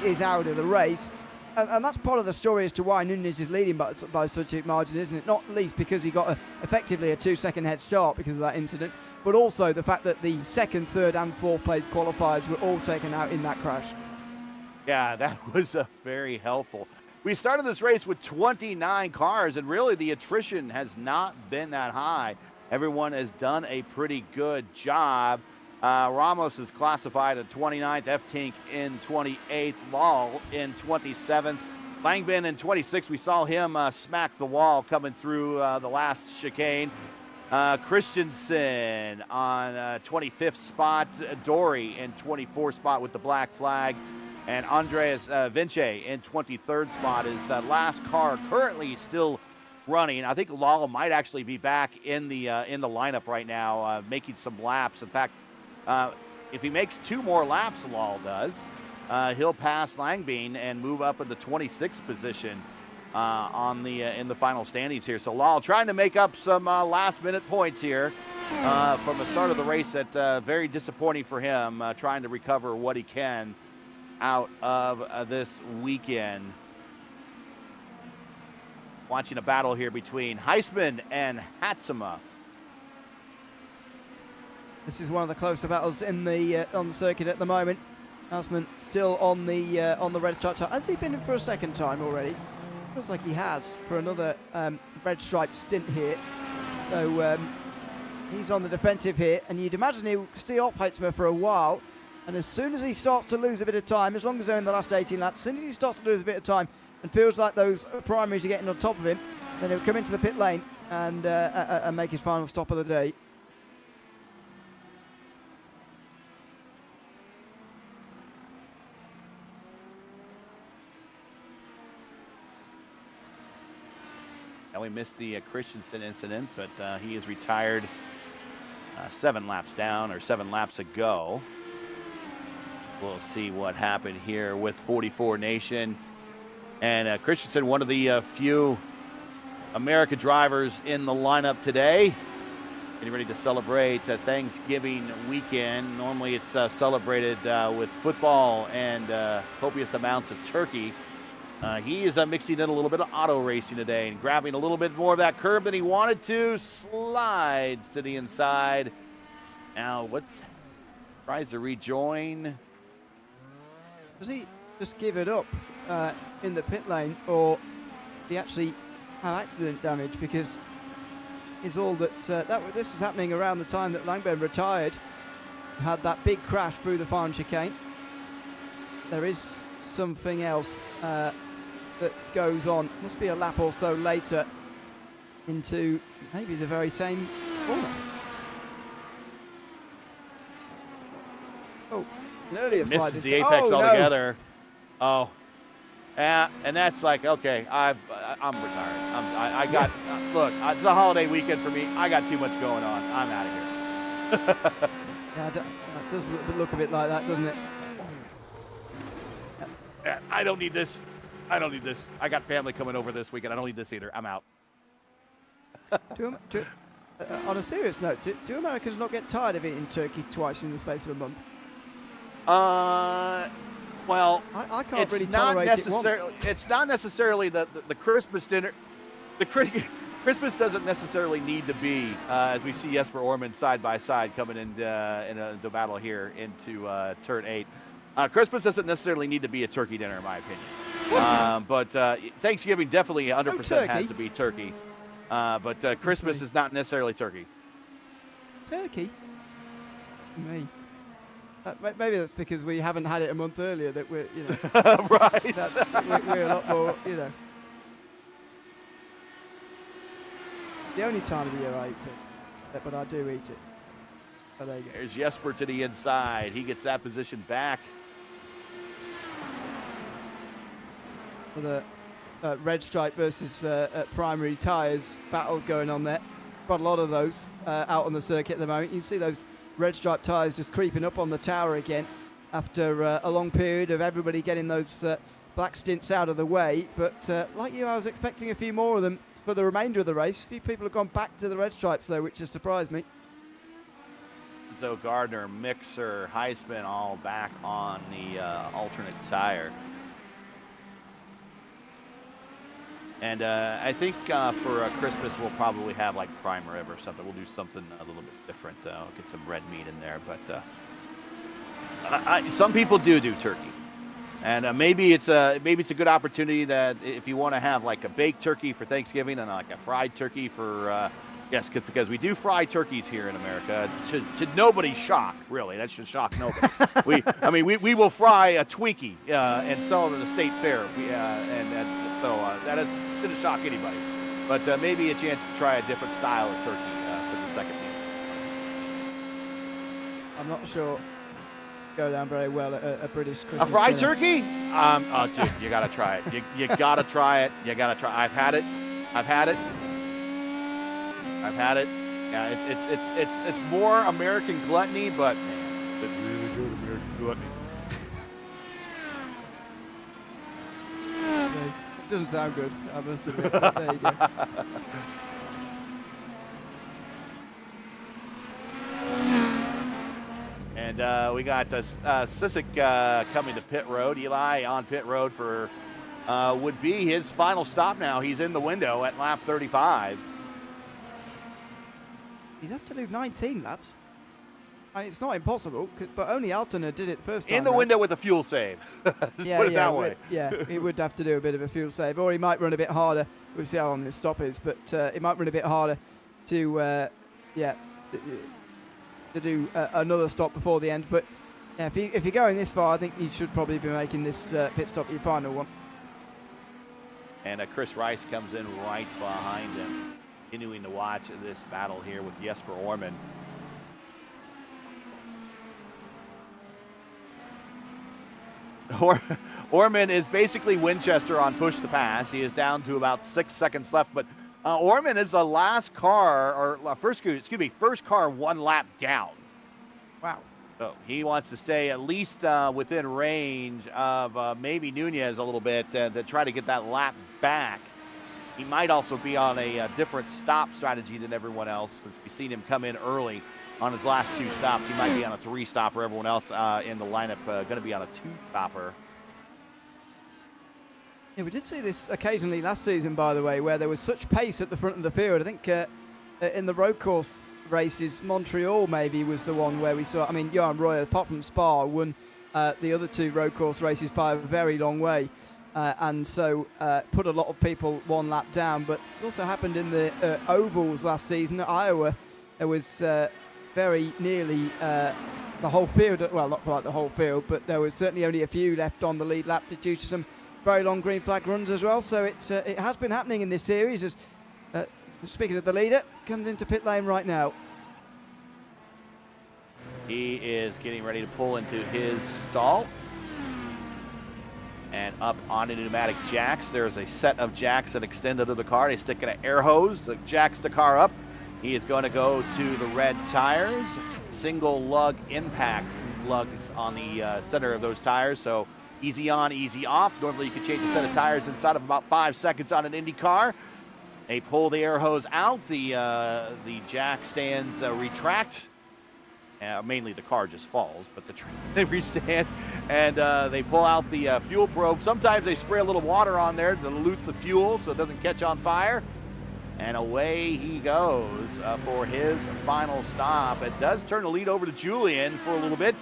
is out of the race. And that's part of the story as to why Nunez is leading by such a margin, isn't it? Not least because he got effectively a 2-second head start because of that incident, but also the fact that the 2nd, 3rd and 4th place qualifiers were all taken out in that crash. Yeah, that was very helpful. We started this race with 29 cars, and really the attrition has not been that high. Everyone has done a pretty good job. Ramos is classified at 29th, Eftink in 28th, Lal in 27th, Langbin in 26th. We saw him smack the wall coming through the last chicane. Christensen on 25th spot, Dory in 24th spot with the black flag, and Andreas Vince in 23rd spot is the last car currently still running. I think Lal might actually be back in the lineup right now, making some laps. In fact, if he makes 2 more laps, Lal does, he'll pass Langbin and move up in the 26th position in the final standings here. So Lal trying to make up some last-minute points here from the start of the race. That very disappointing for him, trying to recover what he can out of this weekend. Watching a battle here between Heisman and Hatsuma. This is one of the closer battles in the on the circuit at the moment. Hausman still on the red stripe. Has he been in for a 2nd time already? Feels like he has for another red stripe stint here. So he's on the defensive here, and you'd imagine he'll stay off Heitzmer for a while. And as soon as he starts to lose a bit of time, as long as they're in the last 18 laps, as soon as he starts to lose a bit of time and feels like those primaries are getting on top of him, then he'll come into the pit lane and make his final stop of the day. And we missed the Christensen incident, but he is retired 7 laps down, or 7 laps ago. We'll see what happened here with 44 Nation. And Christensen, one of the few America drivers in the lineup today. Getting ready to celebrate Thanksgiving weekend. Normally it's celebrated with football and copious amounts of turkey. He is mixing in a little bit of auto racing today and grabbing a little bit more of that curb than he wanted to. Slides to the inside. Now, tries to rejoin. Does he just give it up in the pit lane, or he actually have accident damage, because is all that's this is happening around the time that Langben retired, had that big crash through the final chicane. There is something else that goes on. Must be a lap or so later into maybe the very same corner. Oh, an earlier slide. Misses the apex altogether. Oh, yeah, and that's like, okay, I'm retired. I got look. It's a holiday weekend for me. I got too much going on. I'm out of here. Yeah, that does look a bit like that, doesn't it? I don't need this. I don't need this. I got family coming over this weekend. I don't need this either. I'm out. On a serious note, do Americans not get tired of eating turkey twice in the space of a month? Well, I can't really tolerate it once. It's not necessarily the Christmas dinner. Christmas doesn't necessarily need to be, as we see Jesper Orman side by side coming in the battle here into turn 8. Christmas doesn't necessarily need to be a turkey dinner, in my opinion. But Thanksgiving definitely 100% has to be turkey. But Christmas is not necessarily turkey. Turkey? Me. Maybe that's because we haven't had it a month earlier that we're, right. We're a lot more, The only time of the year I eat it, but I do eat it. Oh, there you go. There's Jesper to the inside. He gets that position back. For the red stripe versus primary tyres battle going on there. Quite a lot of those out on the circuit at the moment. You can see those red stripe tyres just creeping up on the tower again after a long period of everybody getting those black stints out of the way. But like you, I was expecting a few more of them for the remainder of the race. A few people have gone back to the red stripes though, which has surprised me. So Gardner, Mixer, Heisman all back on the alternate tire. And I think for Christmas we'll probably have like prime rib or something. We'll do something a little bit different. Get some red meat in there. But some people do turkey, and maybe it's a good opportunity that if you want to have like a baked turkey for Thanksgiving and like a fried turkey for yes, because we do fry turkeys here in America. To nobody's shock, really. That should shock nobody. we will fry a Twinkie and sell it at the state fair. So that didn't shock anybody. But maybe a chance to try a different style of turkey for the second meal. I'm not sure go down very well at a British Christmas A fried dinner. turkey? Dude, you gotta try it. You gotta try it. You gotta try. I've had it. Yeah, it's more American gluttony, but man, it's really good American gluttony. It doesn't sound good, I must admit. But there you go. And we got Sissik coming to pit road. Eli on pit road for would be his final stop now. He's in the window at lap 35. He'd have to do 19 laps. I mean, it's not impossible, but only Altena did it the first time. In the window with a fuel save. Yeah, put it that way. He would have to do a bit of a fuel save, or he might run a bit harder. We'll see how long this stop is, but he might run a bit harder to do another stop before the end. But yeah, if you're going this far, I think you should probably be making this pit stop your final one. And Chris Rice comes in right behind him, continuing to watch this battle here with Jesper Orman. Orman is basically Winchester on push to pass. He is down to about 6 seconds left, but Orman is the last car, or first car 1 lap down. Wow. So he wants to stay at least within range of maybe Nunez a little bit to try to get that lap back. He might also be on a different stop strategy than everyone else, as we've seen him come in early on his last 2 stops. He might be on a 3-stopper. Everyone else in the lineup going to be on a 2-stopper. Yeah, we did see this occasionally last season, by the way, where there was such pace at the front of the field. I think in the road course races, Montreal maybe was the one where we saw, I mean, Johan Royer, apart from Spa, won the other 2 road course races by a very long way, and so put a lot of people 1 lap down. But it's also happened in the ovals last season at Iowa. There was very nearly the whole field, well, not quite the whole field, but there was certainly only a few left on the lead lap due to some very long green flag runs as well. So it has been happening in this series. As speaking of the leader, comes into pit lane right now. He is getting ready to pull into his stall. And up onto pneumatic jacks. There's a set of jacks that extend under the car. They stick in an air hose that jacks the car up. He is going to go to the red tires. Single lug impact lugs on the center of those tires. So easy on, easy off. Normally you can change a set of tires inside of about 5 seconds on an Indy car. They pull the air hose out. The jack stands retract. Mainly the car just falls, but they restand, and they pull out the fuel probe. Sometimes they spray a little water on there to dilute the fuel so it doesn't catch on fire. And away he goes for his final stop. It does turn the lead over to Julien for a little bit.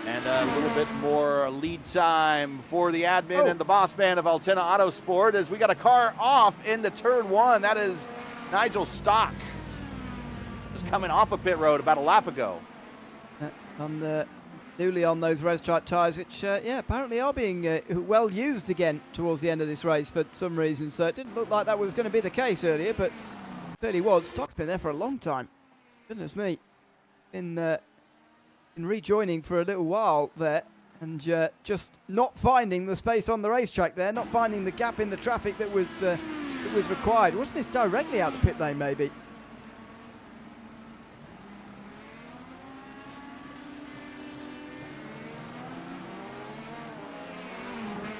And a little bit more lead time for the admin and the boss man of Altena Autosport as we got a car off into turn 1. That is Nigel Stock. Coming off of pit road about a lap ago. Newly on those red stripe tyres, which apparently are being well used again towards the end of this race for some reason. So it didn't look like that was going to be the case earlier, but clearly was. Stock's been there for a long time. Goodness me. Been rejoining for a little while there, and just not finding the space on the racetrack there, not finding the gap in the traffic that was required. Wasn't this directly out the pit lane maybe?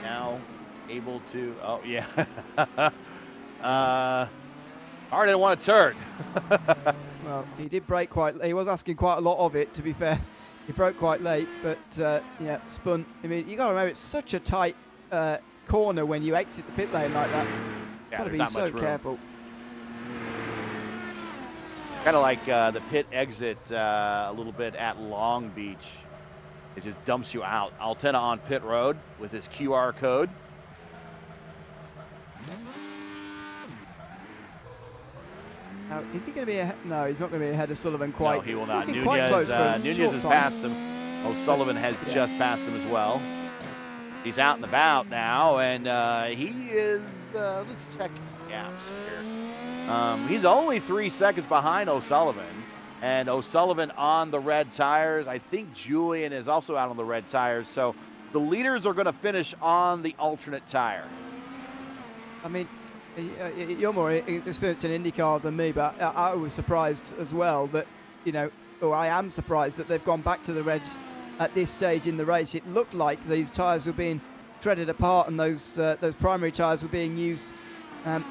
Now able to, oh yeah. Car didn't want to turn. Well, he did brake quite, he was asking quite a lot of it, to be fair. He broke quite late, but yeah, spun. I mean, you got to remember, it's such a tight corner when you exit the pit lane like that. Yeah, Got to be so careful. Kind of like the pit exit a little bit at Long Beach. It just dumps you out. Altena on pit road with his QR code. Now, is he going to be ahead? No, he's not going to be ahead of Sullivan quite. No, he will not. Nunez has time. passed him. O'Sullivan has just passed him as well. He's out and about now, and he is, let's check gaps here. He's only 3 seconds behind O'Sullivan. And O'Sullivan on the red tires. I think Julien is also out on the red tires. So the leaders are going to finish on the alternate tire. I mean, you're more experienced in IndyCar than me, but I was surprised as well that, or I am surprised that they've gone back to the reds at this stage in the race. It looked like these tires were being treaded apart, and those primary tires were being used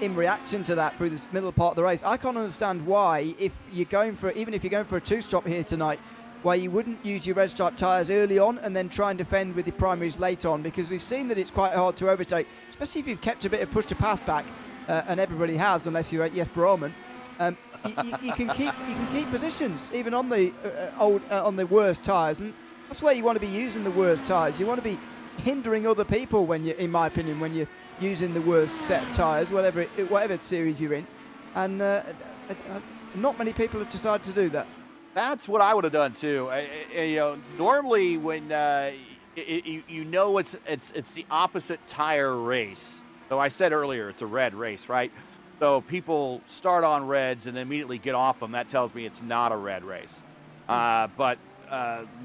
in reaction to that through this middle part of the race. I can't understand why, even if you're going for a 2-stop here tonight, why you wouldn't use your red stripe tyres early on and then try and defend with the primaries late on, because we've seen that it's quite hard to overtake, especially if you've kept a bit of push to pass back, and everybody has, unless you're at Jesper Roman. You can keep positions even on the on the worst tyres, and that's where you want to be using the worst tyres. You want to be hindering other people when you, in my opinion, when you're using the worst set of tyres, whatever series you're in, and not many people have decided to do that. That's what I would have done too. Normally when it's the opposite tire race. So I said earlier it's a red race, right? So people start on reds and then immediately get off them. That tells me it's not a red race. But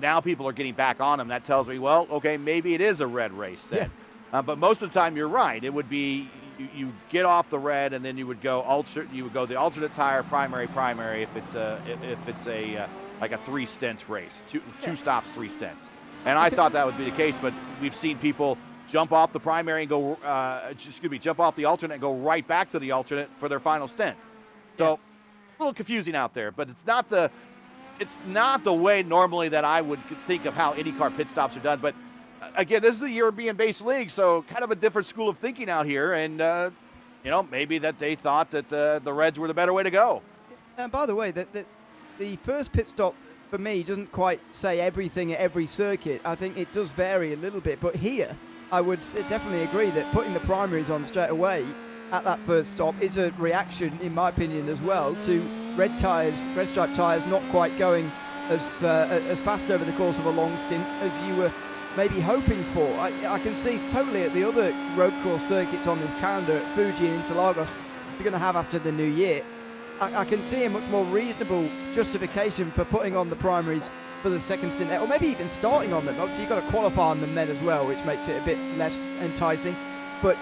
now people are getting back on them. That tells me, well, okay, maybe it is a red race then. Yeah. But most of the time, you're right. It would be you get off the red, and then you would go the alternate tire, primary if it's a like a 3 stints race, two stops, 3 stints. And I thought that would be the case, but we've seen people jump off the primary and go, jump off the alternate and go right back to the alternate for their final stint. So a little confusing out there, but it's not the way normally that I would think of how IndyCar pit stops are done. But again, this is a European-based league, so kind of a different school of thinking out here. And, maybe that they thought that the Reds were the better way to go. And by the way, the first pit stop for me, doesn't quite say everything at every circuit. I think it does vary a little bit, but here I would definitely agree that putting the primaries on straight away at that first stop is a reaction, in my opinion, as well, to red stripe tyres not quite going as fast over the course of a long stint as you were maybe hoping for. I can see totally at the other road course circuits on this calendar, at Fuji and Interlagos, you're going to have after the new year. I can see a much more reasonable justification for putting on the primaries for the second stint there, or maybe even starting on them. Obviously, you've got to qualify on them then as well, which makes it a bit less enticing. But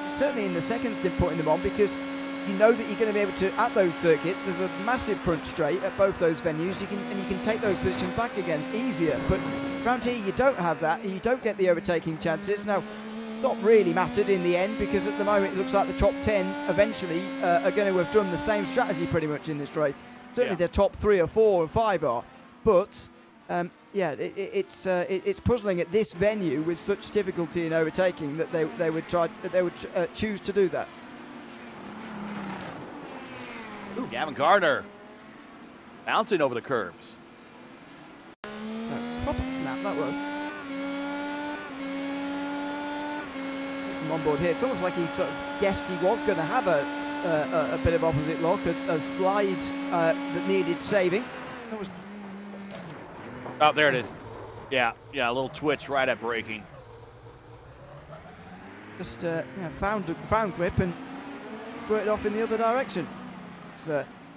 certainly in the second stint, putting them on, because you know that you're going to be able to, at those circuits, there's a massive front straight at both those venues, you can take those positions back again easier. But around here, you don't have that, and you don't get the overtaking chances. Now, not really mattered in the end, because at the moment it looks like the top 10 eventually are going to have done the same strategy pretty much in this race. Certainly the top 3 or 4 or 5 are. But it's puzzling at this venue with such difficulty in overtaking that they would choose to do that. Ooh, Gavin Gardner bouncing over the curbs. So proper snap that was. From Onboard here, it's almost like he sort of guessed he was going to have a bit of opposite lock, a slide that needed saving. That was. Oh, there it is. Yeah, a little twitch right at braking. Just found grip and squirted off in the other direction. It's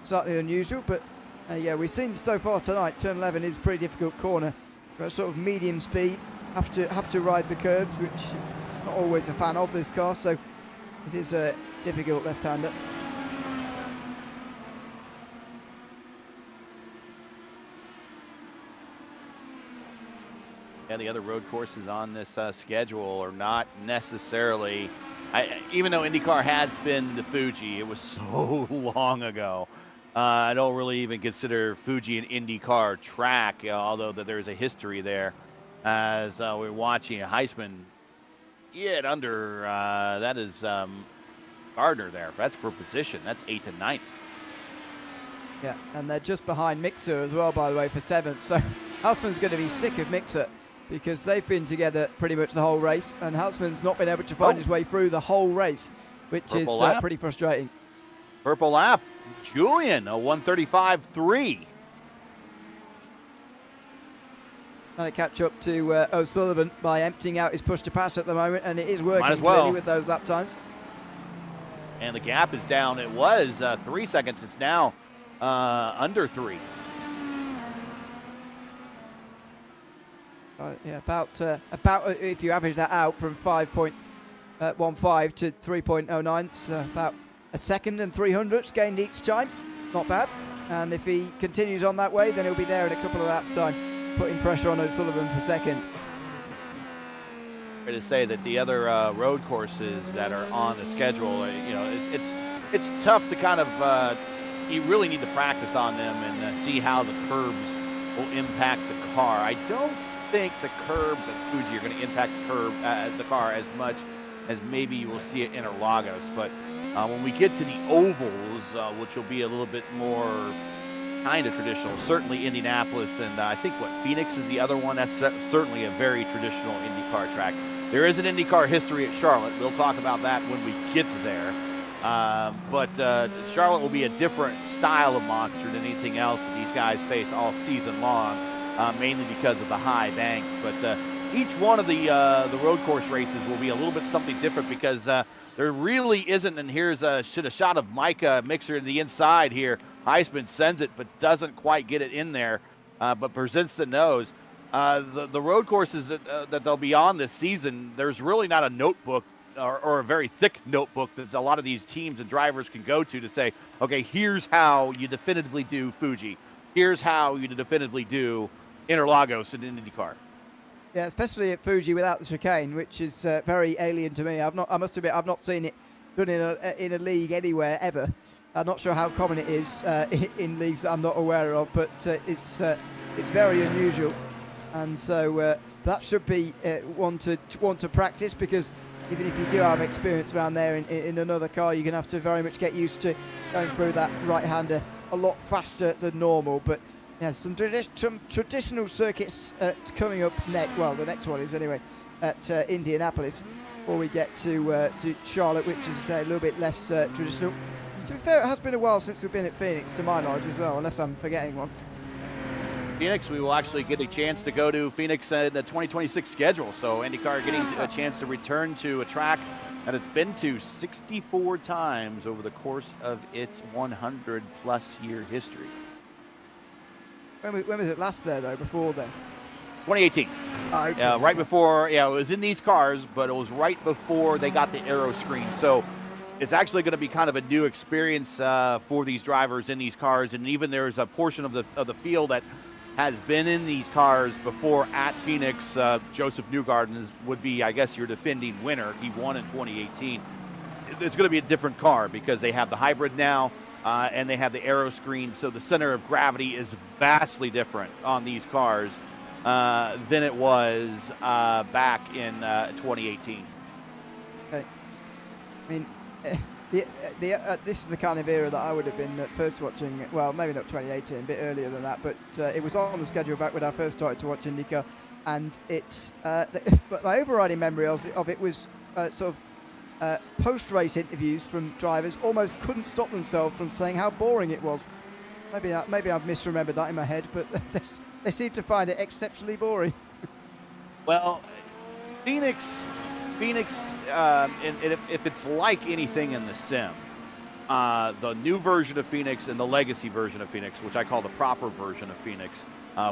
slightly unusual, but we've seen so far tonight. Turn 11 is a pretty difficult corner. For a sort of medium speed, have to ride the curves, which I'm not always a fan of this car. So it is a difficult left-hander. Yeah, the other road courses on this schedule are not necessarily. Even though IndyCar has been to Fuji, it was so long ago. I don't really even consider Fuji an IndyCar track, although there's a history there. As we're watching Heisman get under, that is Gardner there. That's for position. That's 8th and 9th. Yeah, and they're just behind Mixer as well, by the way, for 7th. So Houseman's going to be sick of Mixer, because they've been together pretty much the whole race, and Houseman's not been able to find his way through the whole race, which Purple is pretty frustrating. Purple lap, Julien, a 1:35.3. Trying to catch up to O'Sullivan by emptying out his push to pass at the moment, and it is working as well. clearly with those lap times. And the gap is down. It was 3 seconds. It's now under 3. About if you average that out from 5.15 to 3.09, it's about a second and 300ths gained each time. Not bad. And if he continues on that way, then he'll be there in a couple of laps' time, putting pressure on O'Sullivan for second. To say that the other road courses that are on the schedule, it's tough to kind of. You really need to practice on them and see how the curbs will impact the car. I don't think the curbs at Fuji are going to impact the car as much as maybe you will see it in Interlagos. But when we get to the ovals, which will be a little bit more kind of traditional, certainly Indianapolis, and I think Phoenix is the other one. That's certainly a very traditional IndyCar track. There is an IndyCar history at Charlotte. We'll talk about that when we get there. But Charlotte will be a different style of monster than anything else that these guys face all season long. Mainly because of the high banks, but each one of the road course races will be a little bit something different, because there really isn't. And here's a shot of Micah Mixer to the inside here. Heisman sends it, but doesn't quite get it in there. But presents the nose. The road courses that they'll be on this season, there's really not a notebook or a very thick notebook that a lot of these teams and drivers can go to say, okay, here's how you definitively do Fuji. Here's how you definitively do Interlagos and IndyCar. Yeah, especially at Fuji without the chicane, which is very alien to me. I must admit, I've not seen it done in a league anywhere ever. I'm not sure how common it is in leagues that I'm not aware of, but it's very unusual, and so that should be one to practice, because even if you do have experience around there in another car, you're going to have to very much get used to going through that right-hander a lot faster than normal. But Yeah, some traditional circuits coming up next. Well, the next one is anyway at Indianapolis, before we get to Charlotte, which is, a little bit less traditional. To be fair, it has been a while since we've been at Phoenix, to my knowledge as well, unless I'm forgetting one. Phoenix, we will actually get a chance to go to Phoenix in the 2026 schedule. So IndyCar getting a chance to return to a track that it's been to 64 times over the course of its 100-plus year history. When was it last there, though, before then? 2018. Right before, it was in these cars, but it was right before they got the Aero screen. So it's actually going to be kind of a new experience for these drivers in these cars. And even there's a portion of the field that has been in these cars before at Phoenix. Joseph Newgarden would be, I guess, your defending winner. He won in 2018. It's going to be a different car because they have the hybrid now. And they have the Aero screen, so the center of gravity is vastly different on these cars than it was back in 2018. Okay. I mean, this is the kind of era that I would have been first watching. Well, maybe not 2018, a bit earlier than that, but it was on the schedule back when I first started to watch IndyCar, and it's my overriding memory of it was sort of. Post-race interviews from drivers almost couldn't stop themselves from saying how boring it was. Maybe I've misremembered that in my head, but they seem to find it exceptionally boring. Well, Phoenix, and if it's like anything in the sim, the new version of Phoenix and the legacy version of Phoenix, which I call the proper version of Phoenix,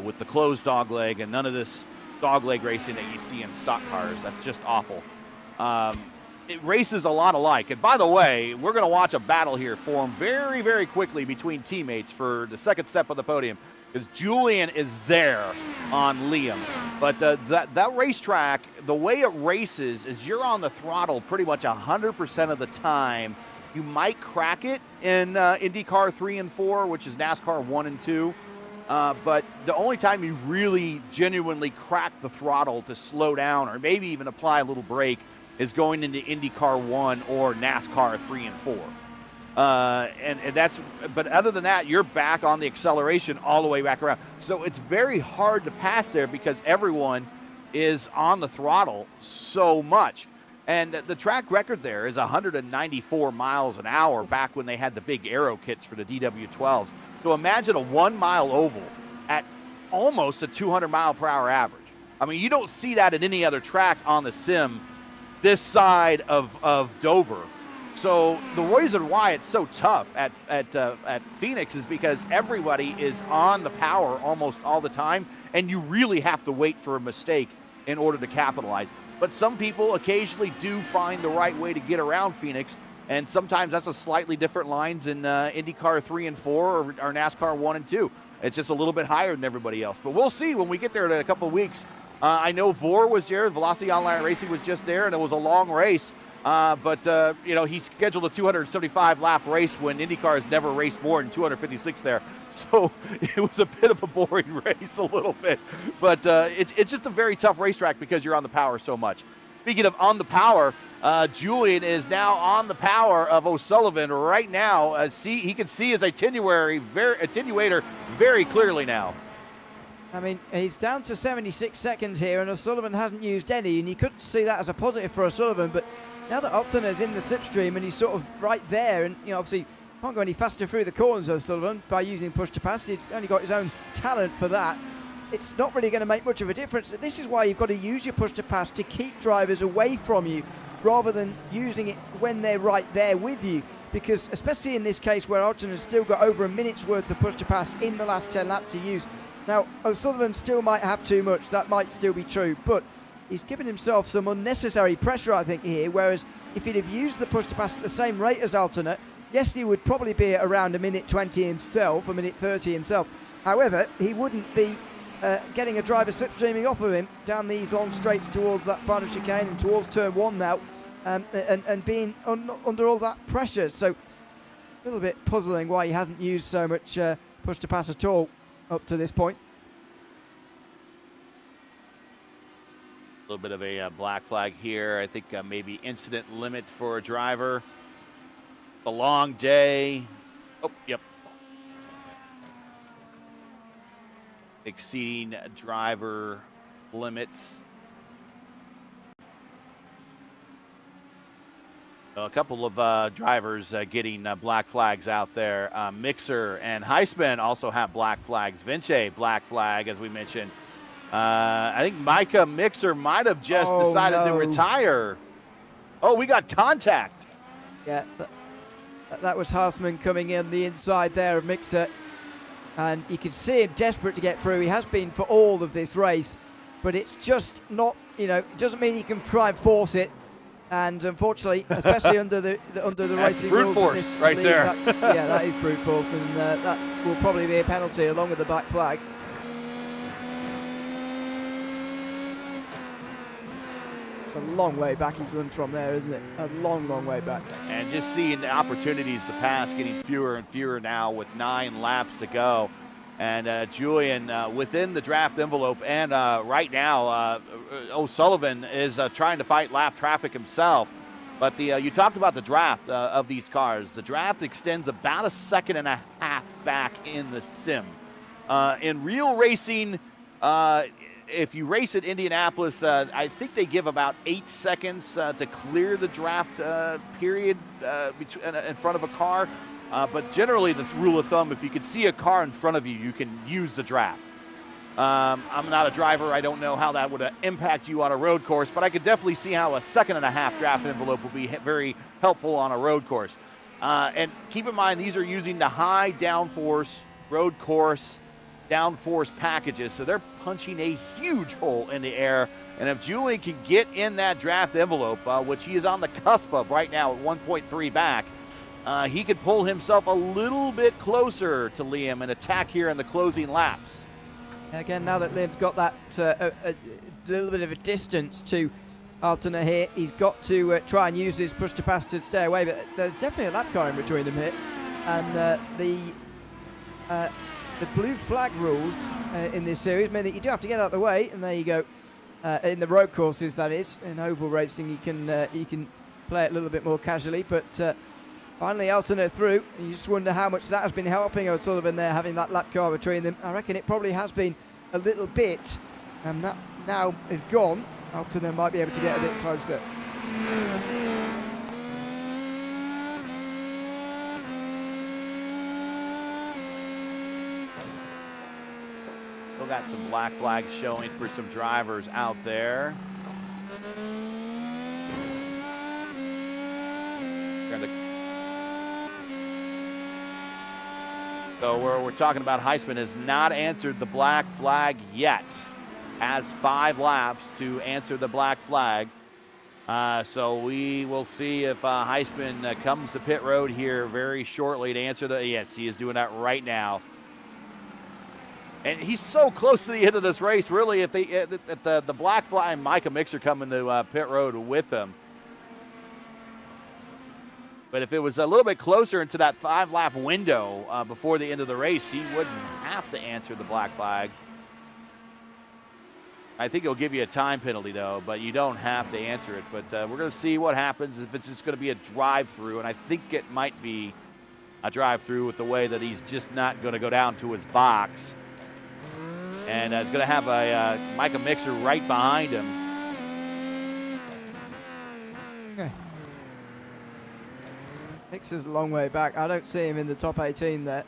with the closed dogleg and none of this dogleg racing that you see in stock cars, that's just awful. It races a lot alike. And by the way, we're going to watch a battle here form very, very quickly between teammates for the second step of the podium, because Julien is there on Liam. But that racetrack, the way it races is you're on the throttle pretty much 100% of the time. You might crack it in IndyCar 3 and 4, which is NASCAR 1 and 2. But the only time you really genuinely crack the throttle to slow down or maybe even apply a little brake is going into IndyCar 1 or NASCAR 3 and 4. And that's, but other than that, you're back on the acceleration all the way back around. So it's very hard to pass there because everyone is on the throttle so much. And the track record there is 194 miles an hour back when they had the big Aero kits for the DW12s. So imagine a 1 mile oval at almost a 200 mile per hour average. I mean, you don't see that at any other track on the sim this side of Dover. So the reason why it's so tough at Phoenix is because everybody is on the power almost all the time, and you really have to wait for a mistake in order to capitalize. But some people occasionally do find the right way to get around Phoenix, and sometimes that's a slightly different lines in IndyCar 3 and 4 or NASCAR 1 and 2. It's just a little bit higher than everybody else. But we'll see when we get there in a couple of weeks. I know Vor was there, Velocity Online Racing was just there, and it was a long race. But he scheduled a 275-lap race when IndyCar has never raced more than 256 there. So it was a bit of a boring race a little bit. But it's just a very tough racetrack because you're on the power so much. Speaking of on the power, Julien is now on the power of O'Sullivan right now. He can see his attenuator very clearly now. I mean, he's down to 76 seconds here, and O'Sullivan hasn't used any, and you could see that as a positive for O'Sullivan, but now that Altena is in the slipstream and he's sort of right there, and obviously can't go any faster through the corners, O'Sullivan, by using push to pass. He's only got his own talent for that. It's not really going to make much of a difference. This is why you've got to use your push to pass to keep drivers away from you, rather than using it when they're right there with you. Because especially in this case where Altena's still got over a minute's worth of push to pass in the last 10 laps to use. Now, O'Sullivan still might have too much, that might still be true, but he's given himself some unnecessary pressure, I think, here, whereas if he'd have used the push to pass at the same rate as Altena, yes, he would probably be at around a minute 20 himself, a minute 30 himself. However, he wouldn't be getting a driver slipstreaming off of him down these long straights towards that final chicane and towards turn one now, and being under all that pressure. So a little bit puzzling why he hasn't used so much push to pass at all up to this point. A little bit of a black flag here. I think maybe incident limit for a driver. A long day. Oh, yep. exceeding driver limits. A couple of drivers getting black flags out there. Mixer and Heisman also have black flags. Vinci, black flag, as we mentioned. I think Micah Mixer might have just decided to retire. Oh, we got contact. Yeah, that was Haasman coming in the inside there of Mixer. And you can see him desperate to get through. He has been for all of this race. But it's just not, it doesn't mean you can try and force it. And unfortunately, especially under the racing rules of this right league, there. that is brute force, and that will probably be a penalty along with the black flag. It's a long way back he's run from there, isn't it? A long, long way back. And just seeing the opportunities to pass getting fewer and fewer now with 9 laps to go. And Julien within the draft envelope, and right now O'Sullivan is trying to fight lap traffic himself. But you talked about the draft of these cars. The draft extends about 1.5 seconds back in the sim. In real racing, if you race at Indianapolis, I think they give about 8 seconds to clear the draft period in front of a car. But generally, the rule of thumb, if you can see a car in front of you, you can use the draft. I'm not a driver. I don't know how that would impact you on a road course, but I could definitely see how 1.5 seconds draft envelope will be very helpful on a road course. And keep in mind, these are using the high downforce road course downforce packages, so they're punching a huge hole in the air. And if Julien can get in that draft envelope, which he is on the cusp of right now at 1.3 back, he could pull himself a little bit closer to Liam and attack here in the closing laps. Again, now that Liam's got that a little bit of a distance to Altena here, he's got to try and use his push to pass to stay away, but there's definitely a lap car in between them here. And the blue flag rules in this series mean that you do have to get out of the way, and there you go. In the road courses, that is. In oval racing, you can play it a little bit more casually, but finally, Altena through. You just wonder how much that has been helping O'Sullivan there, having that lap car between them. I reckon it probably has been a little bit, and that now is gone. Altena might be able to get a bit closer. Still got some black flags showing for some drivers out there. So we're talking about Heisman has not answered the black flag yet. Has 5 laps to answer the black flag. So we will see if Heisman comes to pit road here very shortly to answer the, yes, he is doing that right now. And he's so close to the end of this race, really, if the black flag and Micah Mixer coming to pit road with him. But if it was a little bit closer into that 5-lap window before the end of the race, he wouldn't have to answer the black flag. I think it'll give you a time penalty, though, but you don't have to answer it. But we're going to see what happens if it's just going to be a drive-through, and I think it might be a drive-through with the way that he's just not going to go down to his box. And it's going to have a Micah Mixer right behind him. Okay. Mixer's a long way back. I don't see him in the top 18 there.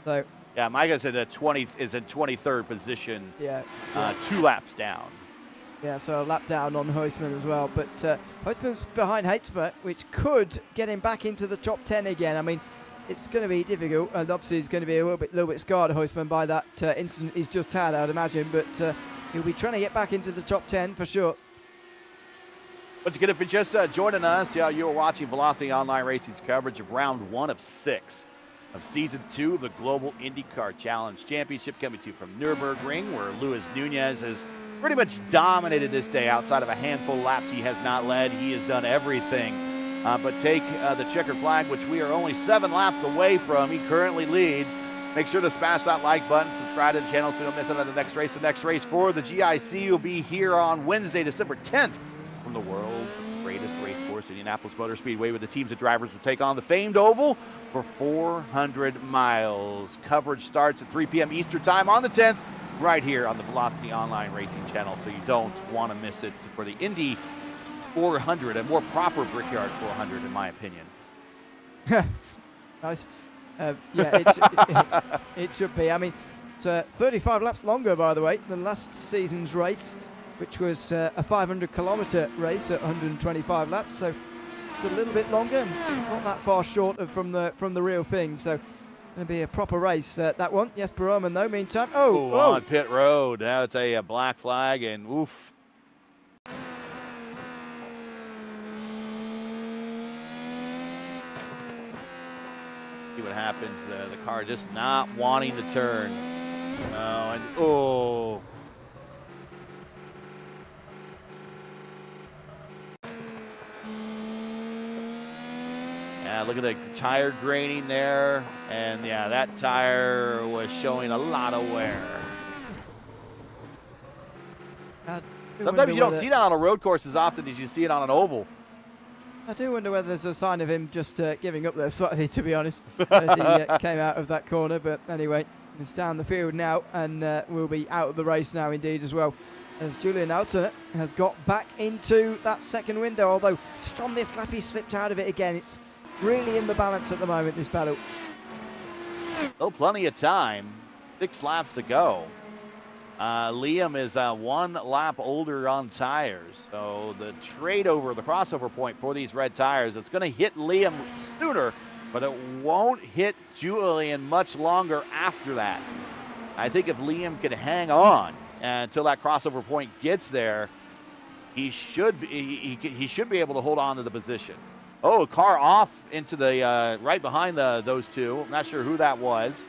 So yeah, Micah's in in 23rd position. Yeah. 2 laps down. Yeah, so a lap down on Heisman as well. But Heisman's behind Heitzmer, which could get him back into the top 10 again. I mean, it's going to be difficult, and obviously he's going to be a little bit scarred, Heisman, by that incident he's just had, I'd imagine. But he'll be trying to get back into the top 10 for sure. Once again, if you're just joining us, you're watching Velocity Online Racing's coverage of round 1 of 6 of season 2 of the Global IndyCar Challenge Championship, coming to you from Nürburgring, where Luis Nunez has pretty much dominated this day. Outside of a handful of laps he has not led, he has done everything. But take the checkered flag, which we are only 7 laps away from. He currently leads. Make sure to smash that like button, subscribe to the channel so you don't miss out on the next race. The next race for the GIC will be here on Wednesday, December 10th. From the world's greatest race course, Indianapolis Motor Speedway, where the teams of drivers will take on the famed oval for 400 miles. Coverage starts at 3 p.m. Eastern time on the 10th. right here on the Velocity Online Racing channel, so you don't want to miss it for the Indy 400, a more proper Brickyard 400, in my opinion. Nice. Yeah, it should be. I mean, it's 35 laps longer, by the way, than last season's race, which was a 500-kilometre race at 125 laps. So just a little bit longer, and not that far short of from the real thing. So going to be a proper race, that one. Yes, Perelman, though, meantime. Oh, on pit road. Now it's a black flag, and oof. See what happens. The car just not wanting to turn. Oh. Yeah, look at the tire graining there. And yeah, that tire was showing a lot of wear. Sometimes you don't see that on a road course as often as you see it on an oval. I do wonder whether there's a sign of him just giving up there slightly, to be honest, as he came out of that corner. But anyway, it's down the field now, and will be out of the race now indeed as well, as Julien Altena has got back into that second window, although just on this lap he slipped out of it again. It's really in the balance at the moment, this battle. Oh, plenty of time. 6 laps to go. Liam is 1 lap older on tires. So the trade over, the crossover point for these red tires, it's going to hit Liam sooner, but it won't hit Julien much longer after that. I think if Liam can hang on until that crossover point gets there, he should be able to hold on to the position. Oh, car off into the right behind those two. I'm not sure who that was.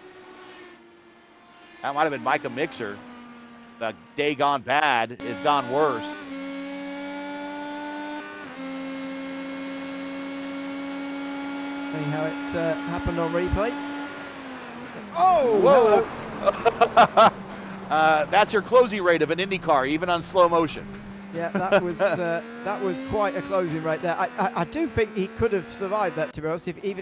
That might have been Micah Mixer. The day gone bad is gone worse. See how it happened on replay. Oh, whoa! That's your closing rate of an IndyCar, even on slow motion. Yeah, that was quite a closing rate there. I do think he could have survived that, to be honest. If he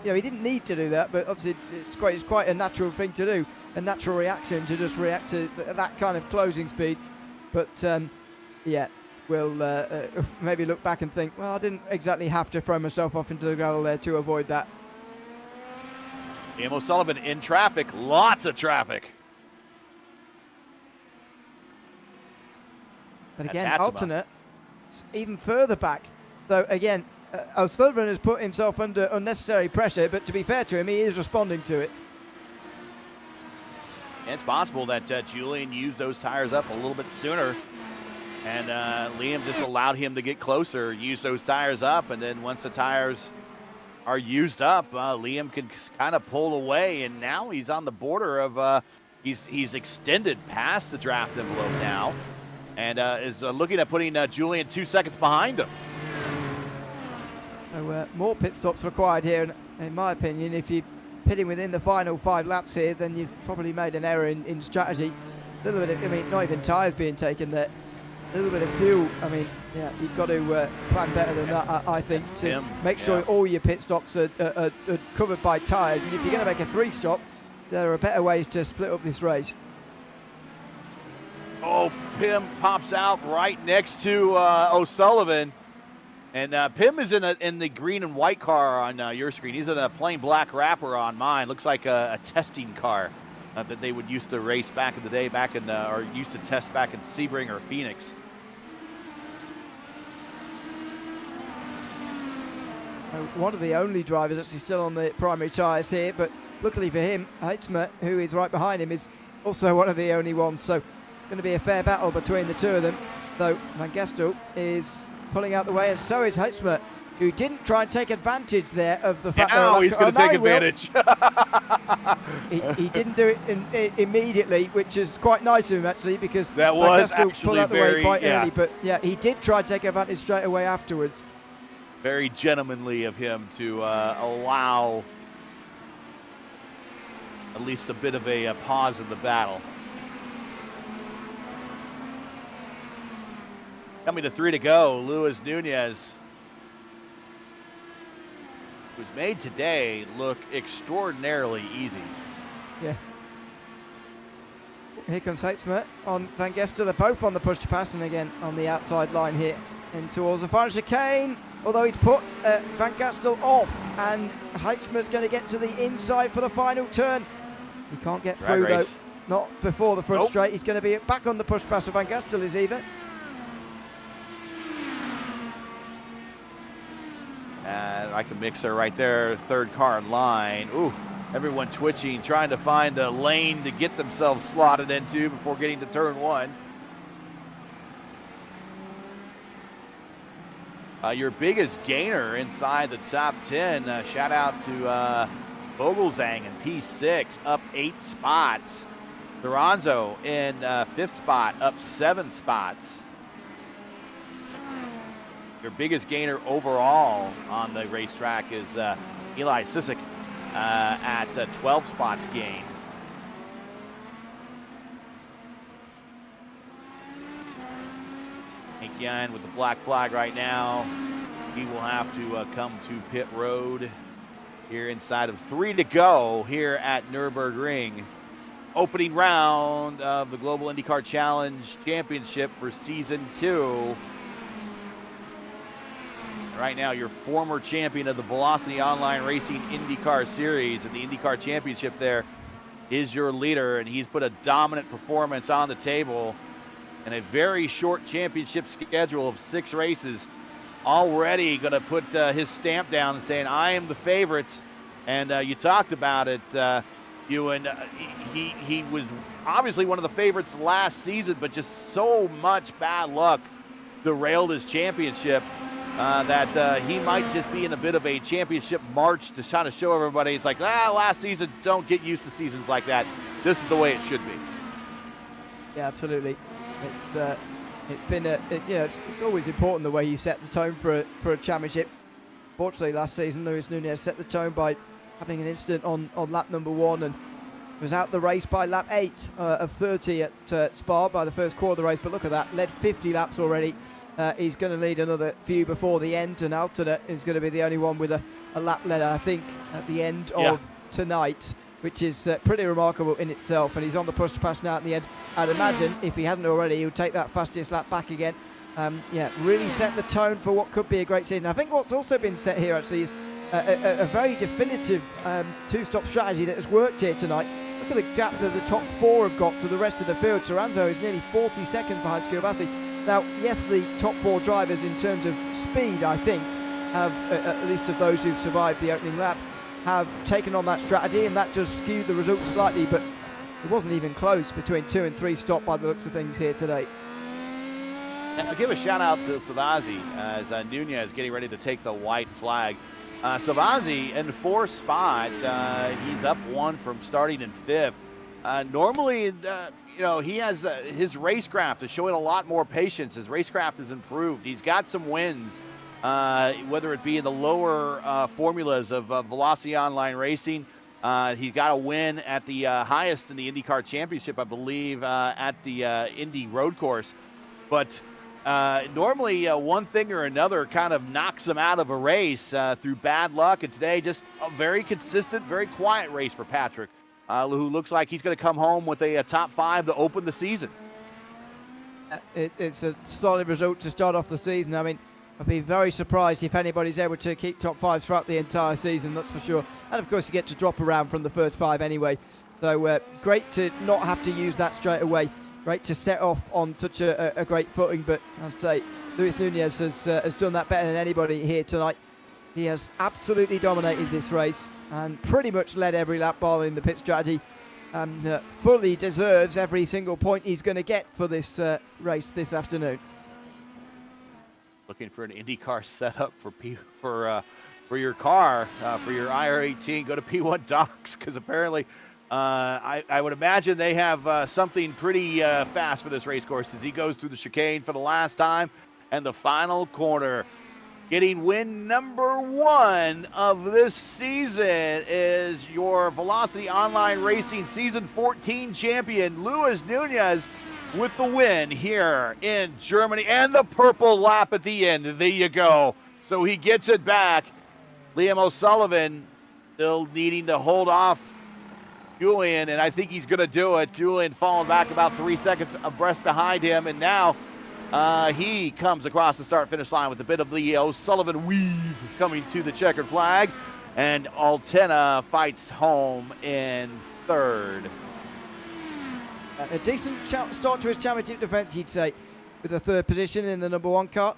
didn't need to do that, but obviously it's quite a natural thing to do, a natural reaction to just react to that kind of closing speed. But yeah, we'll maybe look back and think, well, I didn't exactly have to throw myself off into the gravel there to avoid that. Liam O'Sullivan in traffic, lots of traffic. But again, Altena even further back. So again, O'Sullivan has put himself under unnecessary pressure, but to be fair to him, he is responding to it. It's possible that Julien used those tires up a little bit sooner, and Liam just allowed him to get closer, use those tires up, and then once the tires are used up, Liam can kind of pull away, and now he's on the border of he's extended past the draft envelope now. And is looking at putting Julien 2 seconds behind him. So more pit stops required here. And in my opinion, if you're pitting within the final 5 laps here, then you've probably made an error in strategy. A little bit of, not even tyres being taken there. A little bit of fuel. I mean, yeah, you've got to plan better than that, I think, to make sure all your pit stops are covered by tyres. And if you're going to make a 3-stop, there are better ways to split up this race. Oh, Pim pops out right next to O'Sullivan. And Pim is in the green and white car on your screen. He's in a plain black wrapper on mine. Looks like a testing car that they would used to race back in the day, or used to test back in Sebring or Phoenix. One of the only drivers actually still on the primary tyres here, but luckily for him, Heitzmer, who is right behind him, is also one of the only ones. So going to be a fair battle between the two of them, though Van Gestel is pulling out the way, and so is Heitzmer, who didn't try and take advantage there of the fact that he's going to take advantage. he didn't do it immediately, which is quite nice of him actually, because that was Van Gestel pulled out the way quite early. But yeah, he did try and take advantage straight away afterwards. Very gentlemanly of him to allow at least a bit of a pause in the battle. Coming to 3 to go, Luis Nunez, who's made today look extraordinarily easy. Yeah. here comes Heitzmer on Van Gestel. They're both on the push to pass, and again on the outside line here in towards the final chicane. Although he'd put Van Gestel off, and Heitzmer's going to get to the inside for the final turn. He can't get through though, not before the front straight. He's going to be back on the push pass. So Van Gestel is even. And like a mixer right there, third car in line. Ooh, everyone twitching, trying to find a lane to get themselves slotted into before getting to turn one. Your biggest gainer inside the top 10. Shout out to Vogelzang in P6, up 8 spots. Duranzo in 5th spot, up 7 spots. Your biggest gainer overall on the racetrack is Eli Sisek at 12 spots gain. Again, with the black flag right now, he will have to come to pit road here inside of 3 to go here at Nürburgring. Opening round of the Global IndyCar Challenge Championship for Season 2. Right now, your former champion of the Velocity Online Racing IndyCar Series and the IndyCar Championship there is your leader, and he's put a dominant performance on the table and a very short championship schedule of 6 races. Already going to put his stamp down and saying, I am the favorite. And you talked about it, Ewan. He was obviously one of the favorites last season, but just so much bad luck derailed his championship that he might just be in a bit of a championship march to try to show everybody. It's like, last season, don't get used to seasons like that. This is the way it should be. Yeah, absolutely. It's been it's always important the way you set the tone for a championship. Fortunately, last season Luis Nunez set the tone by having an incident on lap number 1 and was out the race by lap 8 of 30 at Spa by the first quarter of the race. But look at that, led 50 laps already. He's going to lead another few before the end, and Altena is going to be the only one with a lap leader, I think, at the end of tonight, which is pretty remarkable in itself. And he's on the push to pass now at the end. I'd imagine if he hasn't already, he would take that fastest lap back again. Really set the tone for what could be a great season. I think what's also been set here actually is a very definitive 2-stop strategy that has worked here tonight. Look at the gap that the top 4 have got to the rest of the field. Duranzo is nearly 40 seconds behind Skirvasi. Now, yes, the top 4 drivers in terms of speed, I think, have, at least of those who've survived the opening lap, have taken on that strategy, and that does skew the results slightly, but it wasn't even close between 2 and 3 stop by the looks of things here today. And I'll give a shout out to Savazzi as Nunez getting ready to take the white flag. Savazzi in 4th spot, he's up 1 from starting in 5th. Normally, he has his racecraft is showing a lot more patience. His racecraft has improved. He's got some wins, whether it be in the lower formulas of Velocity Online Racing. He got a win at the highest in the IndyCar Championship, I believe, at the Indy Road Course. But normally one thing or another kind of knocks him out of a race through bad luck. And today, just a very consistent, very quiet race for Patrick, who looks like he's going to come home with a top 5 to open the season. It's a solid result to start off the season. I mean, I'd be very surprised if anybody's able to keep top 5s throughout the entire season, that's for sure. And of course, you get to drop around from the first 5 anyway. So great to not have to use that straight away. Great to set off on such a great footing. But as I say, Luis Nunez has done that better than anybody here tonight. He has absolutely dominated this race and pretty much led every lap barring the pit strategy, and fully deserves every single point he's going to get for this race this afternoon. Looking for an IndyCar setup for your car, for your IR18, go to P1 Docks, because apparently I would imagine they have something pretty fast for this race course as he goes through the chicane for the last time and the final corner. Getting win number 1 of this season is your Velocity Online Racing Season 14 champion, Luis Nunez, with the win here in Germany. And the purple lap at the end. There you go. So he gets it back. Liam O'Sullivan still needing to hold off Julien, and I think he's going to do it. Julien falling back about 3 seconds abreast behind him, and now he comes across the start-finish line with a bit of the O'Sullivan weave coming to the checkered flag, and Altena fights home in third. A decent start to his championship defence, you'd say, with the third position in the number 1 car.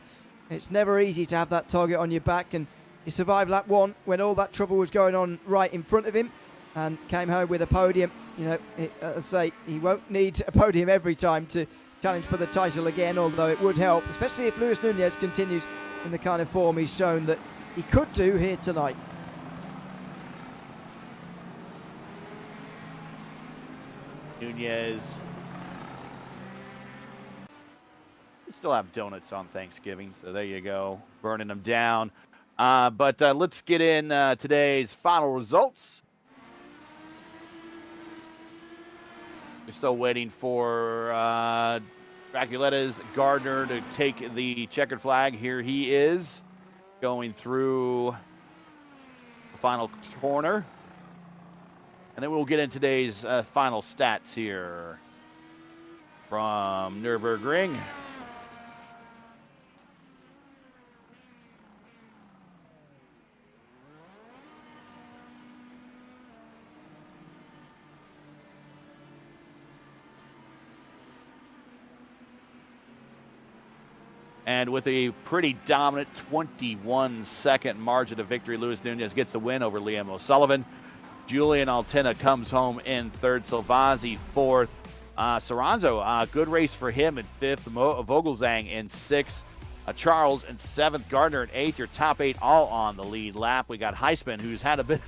It's never easy to have that target on your back, and he survived lap 1 when all that trouble was going on right in front of him, and came home with a podium. You know, as I say, he won't need a podium every time to challenge for the title again, although it would help, especially if Luis Nunez continues in the kind of form he's shown that he could do here tonight. Nunez. We still have donuts on Thanksgiving, so there you go, burning them down. But let's get in today's final results. We're still waiting for Draculetta's Gardner to take the checkered flag. Here he is, going through the final corner. And then we'll get in today's final stats here from Nürburgring. And with a pretty dominant 21-second margin of victory, Luis Nunez gets the win over Liam O'Sullivan. Julien Altena comes home in third. Salvazzi fourth. Soranzo, good race for him in fifth. Vogelsang in sixth. Charles in seventh. Gardner in eighth. Your top 8 all on the lead lap. We got Heisman, who's had a bit.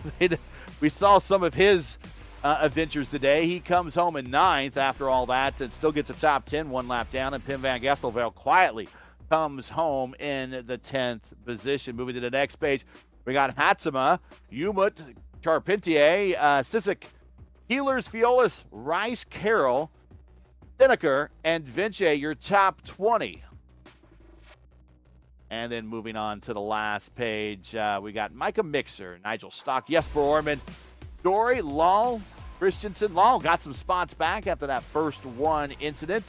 We saw some of his adventures today. He comes home in ninth after all that and still gets a top 10 one lap down. And Pim van Gestelveld quietly comes home in the 10th position. Moving to the next page, we got Hatsuma, Umut, Charpentier, Sissek, Healers, Fiolis, Rice, Carroll, Lineker, and Vinci, your top 20. And then moving on to the last page, we got Micah Mixer, Nigel Stock, Jesper Orman, Dory, Lal, Christensen. Lal got some spots back after that turn one incident,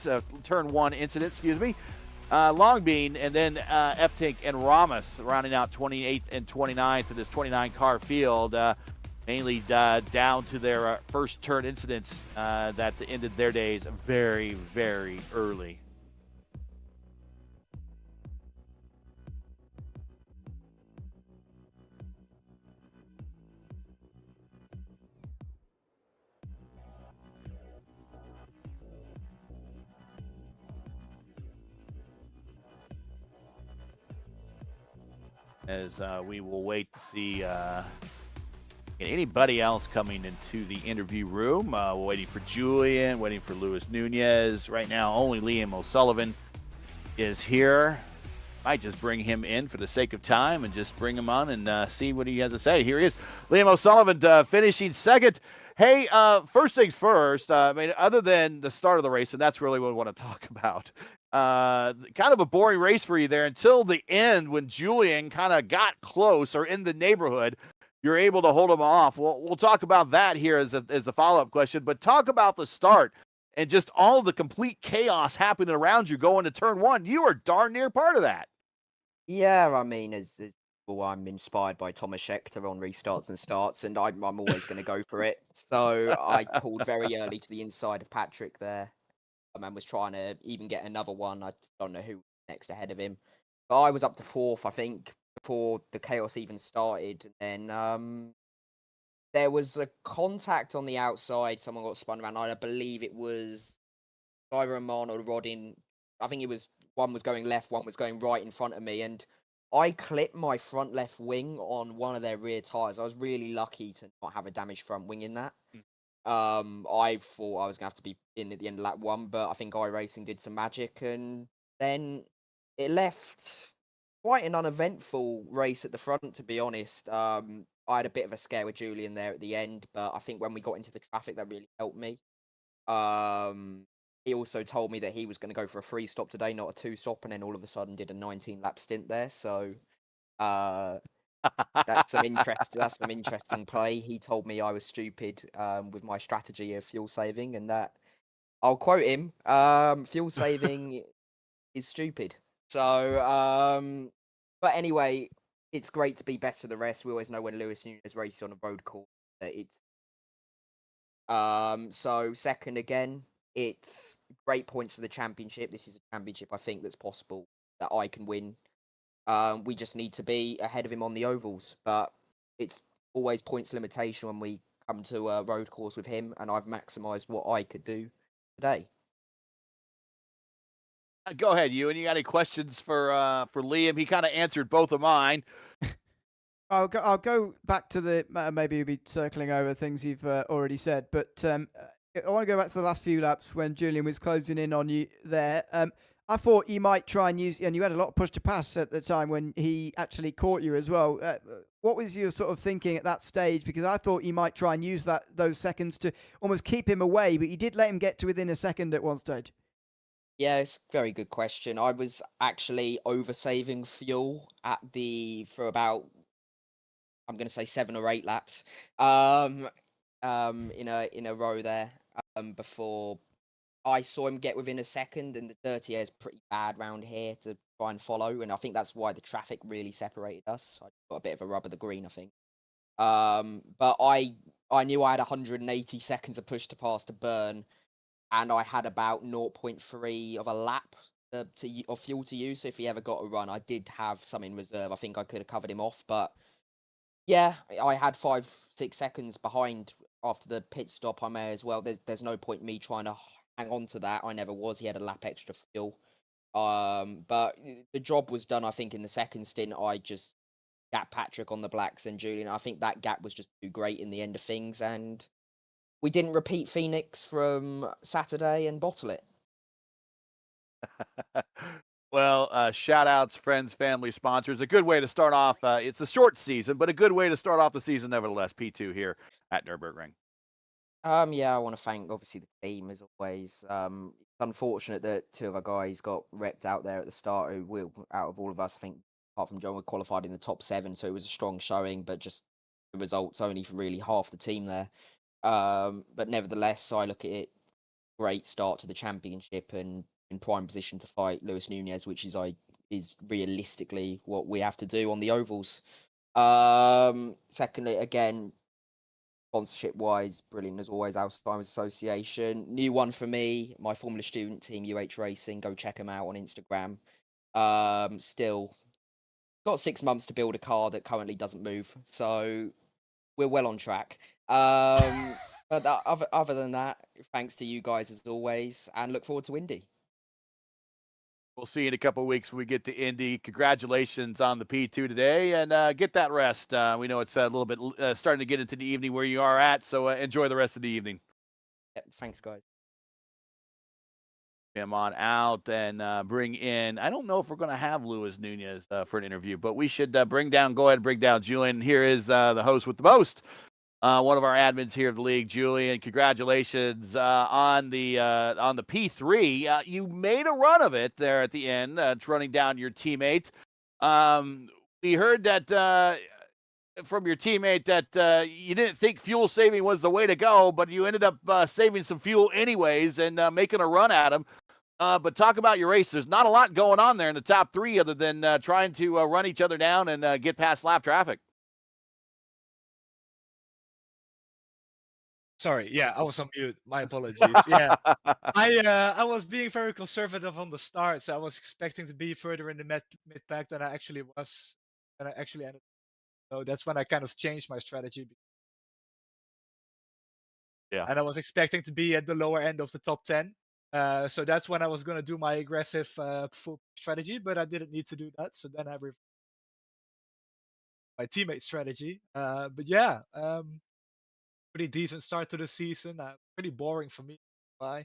Longbean, and then Eftink and Ramos rounding out 28th and 29th in this 29-car field, mainly down to their first turn incidents that ended their days very, very early. As we will wait to see anybody else coming into the interview room. We're waiting for Julien, waiting for Luis Nunez. Right now, only Liam O'Sullivan is here. Might just bring him in for the sake of time and just bring him on and see what he has to say. Here he is, Liam O'Sullivan, finishing second. Hey, first things first, I mean, other than the start of the race, and that's really what we want to talk about, kind of a boring race for you there until the end when Julien kind of got close or in the neighborhood. You're able to hold him off. We'll talk about that here as a follow-up question, but talk about the start and just all the complete chaos happening around you going to turn one. You are darn near part of that. Yeah, I mean, well, I'm inspired by Thomas Scheckter on restarts and starts, and I'm always going to go for it. So I pulled very early to the inside of Patrick there. And was trying to even get another one. I don't know who was next ahead of him. But I was up to fourth, I think, before the chaos even started. And then there was a contact on the outside. Someone got spun around. I believe it was either Amman or Rodin. I think it was one was going left, one was going right in front of me. And I clipped my front left wing on one of their rear tyres. I was really lucky to not have a damaged front wing in that. I thought I was going to have to be in at the end of lap 1, but I think iRacing did some magic, and then it left quite an uneventful race at the front, to be honest. I had a bit of a scare with Julien there at the end, but I think when we got into the traffic, that really helped me. He also told me that he was going to go for a 3-stop today, not a 2-stop, and then all of a sudden did a 19-lap stint there, so That's some interesting play. He told me I was stupid with my strategy of fuel saving, and that I'll quote him. Fuel saving is stupid. So, but anyway, it's great to be best of the rest. We always know when Lewis Nunez races on a road course that it's so second again. It's great points for the championship. This is a championship I think that's possible that I can win. We just need to be ahead of him on the ovals, but it's always points limitation when we come to a road course with him, and I've maximised what I could do today. Go ahead, you. And you got any questions for Liam? He kind of answered both of mine. I'll go back to the maybe you'll be circling over things you've already said, but I want to go back to the last few laps when Julien was closing in on you there. I thought he might try and use, and you had a lot of push to pass at the time when he actually caught you as well. What was your sort of thinking at that stage? Because I thought he might try and use those seconds to almost keep him away, but you did let him get to within a second at one stage. Yeah, it's a very good question. I was actually over saving fuel for about, I'm going to say 7 or 8 laps, in a row there, before I saw him get within a second, and the dirty air is pretty bad round here to try and follow, and I think that's why the traffic really separated us. I got a bit of a rub of the green, I think. But I knew I had 180 seconds of push to pass to burn, and I had about 0.3 of a lap of fuel to use. So if he ever got a run, I did have some in reserve. I think I could have covered him off, but yeah, I had 5-6 seconds behind after the pit stop. I may as well. There's no point me trying to hang on to that. I never was. He had a lap extra fuel. But the job was done. I think in the second stint, I just got Patrick on the blacks and Julien. I think that gap was just too great in the end of things, and we didn't repeat Phoenix from Saturday and bottle it. Well, shout outs, friends, family, sponsors. A good way to start off. It's a short season, but a good way to start off the season, nevertheless. P2 here at Nürburgring. Yeah, I want to thank obviously the team as always. It's unfortunate that 2 of our guys got wrecked out there at the start. Who will, out of all of us, I think apart from John, we qualified in the top 7, so it was a strong showing. But just the results only for really half the team there. But nevertheless, I look at it great start to the championship and in prime position to fight Lewis Nunez, which is realistically what we have to do on the ovals. Secondly, again, sponsorship wise, brilliant as always. Alzheimer's Association, new one for me. My Formula Student team, Racing. Go check them out on Instagram. Still got 6 months to build a car that currently doesn't move, so we're well on track. But other than that, thanks to you guys as always, and look forward to Indy. We'll see you in a couple of weeks when we get to Indy. Congratulations on the P2 today, and get that rest. We know it's a little bit starting to get into the evening where you are at, so enjoy the rest of the evening. Yep, thanks, guys. Him on out and bring in. I don't know if we're going to have Lewis Nunez for an interview, but we should go ahead and bring down Julien. Here is the host with the most. One of our admins here of the league, Julien. Congratulations on the P3. You made a run of it there at the end, running down your teammate. We heard that from your teammate that you didn't think fuel saving was the way to go, but you ended up saving some fuel anyways and making a run at him. But talk about your race. There's not a lot going on there in the top 3 other than trying to run each other down and get past lap traffic. Sorry, yeah, I was on mute. My apologies. Yeah, I was being very conservative on the start, so I was expecting to be further in the mid pack than I actually was, than I actually ended. So that's when I kind of changed my strategy. Yeah. And I was expecting to be at the lower end of the top 10. So that's when I was going to do my aggressive full strategy, but I didn't need to do that. So then I my teammate strategy. But yeah, pretty decent start to the season. Pretty boring for me. Bye.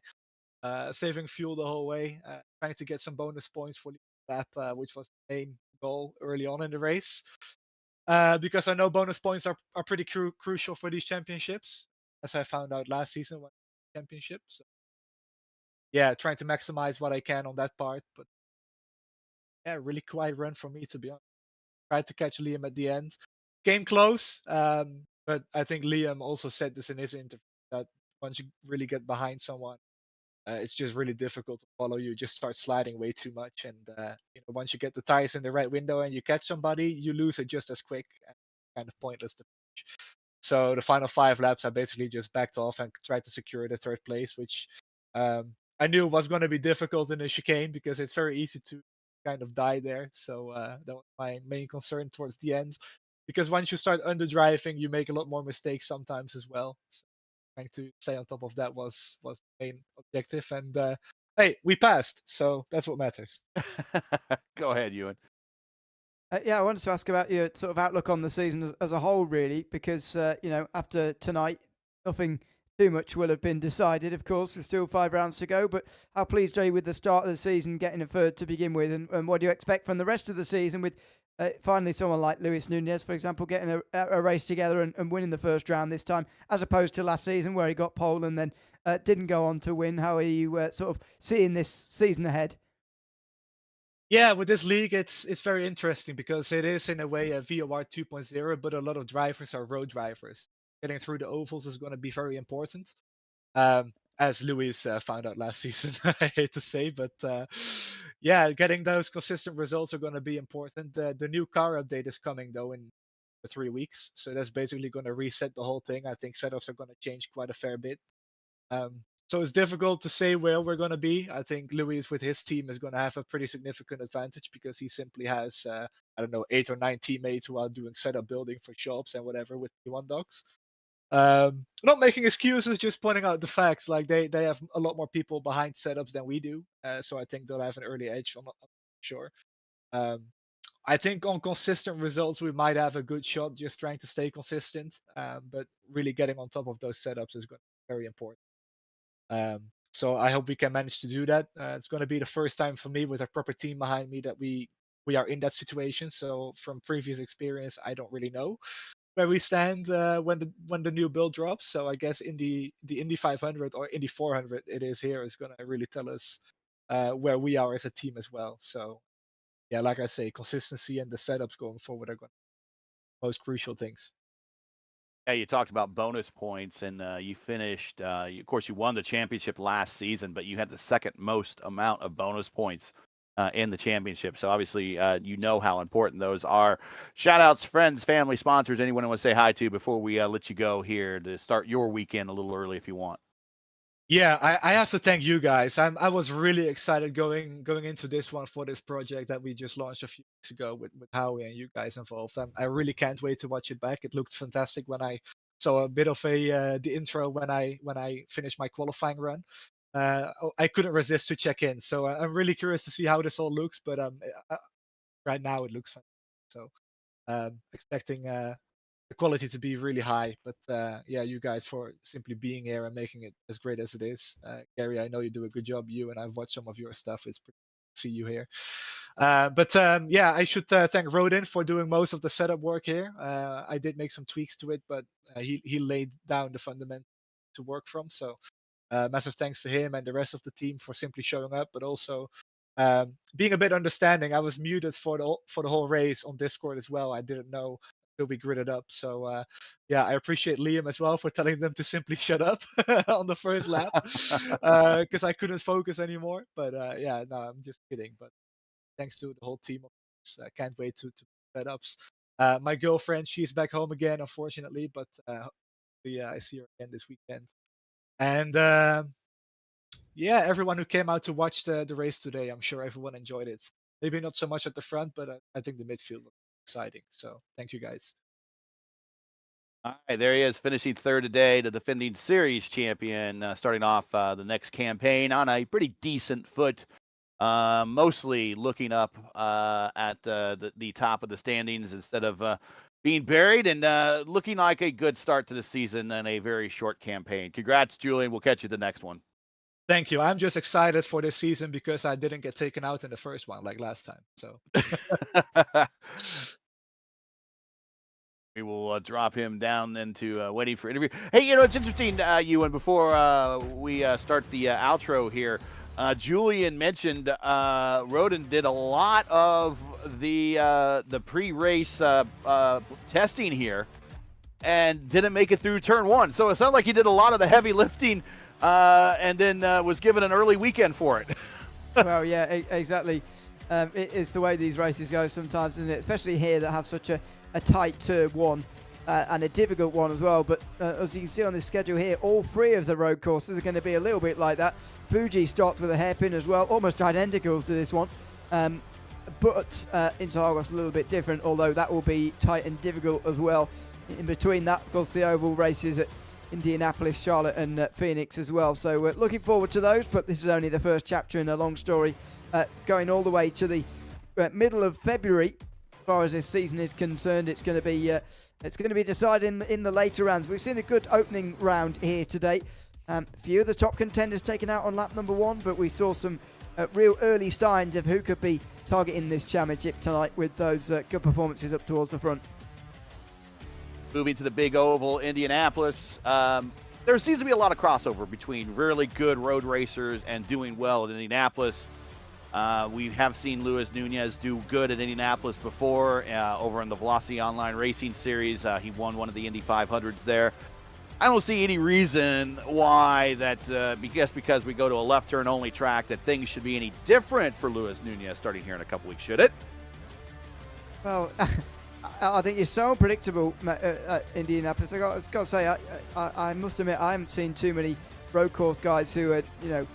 Saving fuel the whole way, trying to get some bonus points for the lap, which was the main goal early on in the race. Because I know bonus points are pretty crucial for these championships, as I found out last season when championship. So yeah, trying to maximize what I can on that part. But yeah, really quiet run for me, to be honest. tried to catch Liam at the end. Came close, but I think Liam also said this in his interview that once you really get behind someone, it's just really difficult to follow. You just start sliding way too much, and once you get the tires in the right window and you catch somebody, you lose it just as quick. And kind of pointless to finish. So the final 5 laps, I basically just backed off and tried to secure the 3rd place, which I knew was going to be difficult in the chicane because it's very easy to kind of die there. So that was my main concern towards the end, because once you start underdriving, you make a lot more mistakes sometimes as well. So trying to stay on top of that was the main objective, and hey, we passed, so that's what matters. Go ahead, Ewan. Yeah, I wanted to ask about your sort of outlook on the season as a whole, really, because after tonight, nothing too much will have been decided. Of course, there's still 5 rounds to go, but how pleased are you with the start of the season, getting a 3rd to begin with, and what do you expect from the rest of the season with finally someone like Luis Nunez, for example, getting a race together and winning the 1st round this time, as opposed to last season where he got pole and then didn't go on to win? How are you sort of seeing this season ahead? Yeah, with this league, it's very interesting because it is in a way a VOR 2.0, but a lot of drivers are road drivers. Getting through the ovals is going to be very important. As Luis found out last season, I hate to say, but yeah, getting those consistent results are going to be important. The new car update is coming though in 3 weeks, so that's basically going to reset the whole thing. I think setups are going to change quite a fair bit. So it's difficult to say where we're going to be. I think Luis with his team is going to have a pretty significant advantage because he simply has, I don't know, 8 or 9 teammates who are doing setup building for shops and whatever with P1 dogs. Not making excuses, just pointing out the facts. Like they have a lot more people behind setups than we do. So I think they'll have an early edge. I'm not sure. I think on consistent results, we might have a good shot just trying to stay consistent. But really getting on top of those setups is going to be very important. So I hope we can manage to do that. It's going to be the first time for me with a proper team behind me that we are in that situation. So from previous experience, I don't really know where we stand when the new build drops. So I guess in the Indy 500 or Indy 400 it is here is going to really tell us where we are as a team as well. So yeah, like I say, consistency and the setups going forward are going to be the most crucial things. Yeah, you talked about bonus points, and you finished. Of course, you won the championship last season, but you had the 2nd most amount of bonus points in the championship. So obviously, you know how important those are. Shout outs, friends, family, sponsors, anyone I want to say hi to before we let you go here to start your weekend a little early if you want. Yeah, I have to thank you guys. I was really excited going into this one for this project that we just launched a few weeks ago with Howie and you guys involved. I really can't wait to watch it back. It looked fantastic when I saw a bit of the intro when I finished my qualifying run. I couldn't resist to check in. So I'm really curious to see how this all looks. But right now it looks fantastic. So expecting the quality to be really high. But yeah, you guys for simply being here and making it as great as it is. Gary, I know you do a good job. You and I've watched some of your stuff. It's pretty cool to see you here. But yeah, I should thank Rodin for doing most of the setup work here. I did make some tweaks to it, but he laid down the fundament to work from. So massive thanks to him and the rest of the team for simply showing up, but also being a bit understanding. I was muted for the whole race on Discord as well. I didn't know till we gridded up. So yeah, I appreciate Liam as well for telling them to simply shut up on the first lap because I couldn't focus anymore. But yeah, no, I'm just kidding. But thanks to the whole team, of course. Can't wait to setups. My girlfriend, she's back home again, unfortunately, but yeah, I see her again this weekend. And yeah, everyone who came out to watch the race today, I'm sure everyone enjoyed it. Maybe not so much at the front, but I think the midfield was exciting. So thank you guys. All right, there he is, finishing 3rd today, the defending series champion, starting off the next campaign on a pretty decent foot, mostly looking up at the top of the standings instead of being buried, and looking like a good start to the season and a very short campaign. Congrats, Julien. We'll catch you the next one. Thank you. I'm just excited for this season because I didn't get taken out in the first one like last time. So we will drop him down into waiting for interview. Hey, you know, it's interesting, Ewan, before we start the outro here, Julien mentioned Rodin did a lot of the pre-race testing here and didn't make it through turn one. So it sounds like he did a lot of the heavy lifting and then was given an early weekend for it. Well, yeah, exactly. It's the way these races go sometimes, isn't it? Especially here that have such a tight turn one and a difficult one as well. But as you can see on this schedule here, all three of the road courses are going to be a little bit like that. Fuji starts with a hairpin as well, almost identical to this one. But Interlagos a little bit different, although that will be tight and difficult as well. In between that, of course, the oval races at Indianapolis, Charlotte and Phoenix as well. So we're looking forward to those, but this is only the first chapter in a long story going all the way to the middle of February. As far as this season is concerned, it's going to be decided in the later rounds. We've seen a good opening round here today. A few of the top contenders taken out on lap number one, but we saw some real early signs of who could be targeting this championship tonight with those good performances up towards the front. Moving to the big oval, Indianapolis. There seems to be a lot of crossover between really good road racers and doing well at Indianapolis. We have seen Luis Nunez do good at Indianapolis before over in the Velocity Online Racing Series. He won one of the Indy 500s there. I don't see any reason why that, because we go to a left turn only track, that things should be any different for Luis Nunez starting here in a couple weeks, should it? Well, I think it's so unpredictable, Indianapolis. I got to say, I must admit, I haven't seen too many road course guys who are,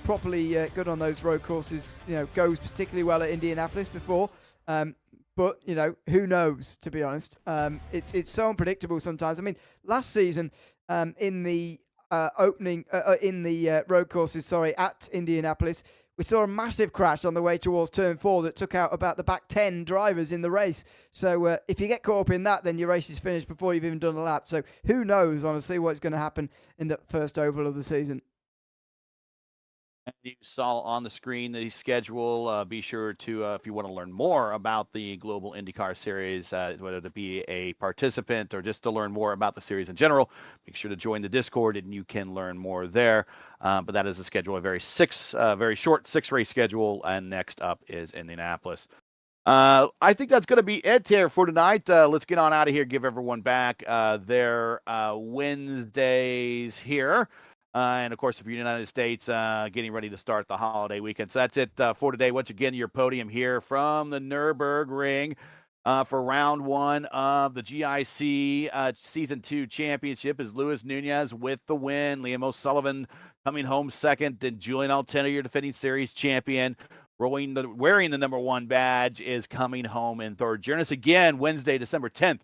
properly good on those road courses. Goes particularly well at Indianapolis before. But who knows? To be honest, it's so unpredictable sometimes. I mean, last season in the opening in the road courses, at Indianapolis, we saw a massive crash on the way towards turn 4 that took out about the back 10 drivers in the race. So if you get caught up in that, then your race is finished before you've even done a lap. So who knows, honestly, what's going to happen in the first oval of the season. And you saw on the screen the schedule. Be sure to, if you want to learn more about the Global IndyCar Series, whether to be a participant or just to learn more about the series in general, make sure to join the Discord and you can learn more there. But that is a schedule, a very short 6-race schedule, and next up is Indianapolis. I think that's going to be it here for tonight. Let's get on out of here, give everyone back their Wednesdays here. And, of course, if you're in the United States, getting ready to start the holiday weekend. So that's it for today. Once again, your podium here from the Nürburgring for round one of the GIC Season 2 Championship is Luis Nunez with the win. Liam O'Sullivan coming home second. Then Julien Altena, your defending series champion, wearing the number 1 badge, is coming home in third. Join us again Wednesday, December 10th,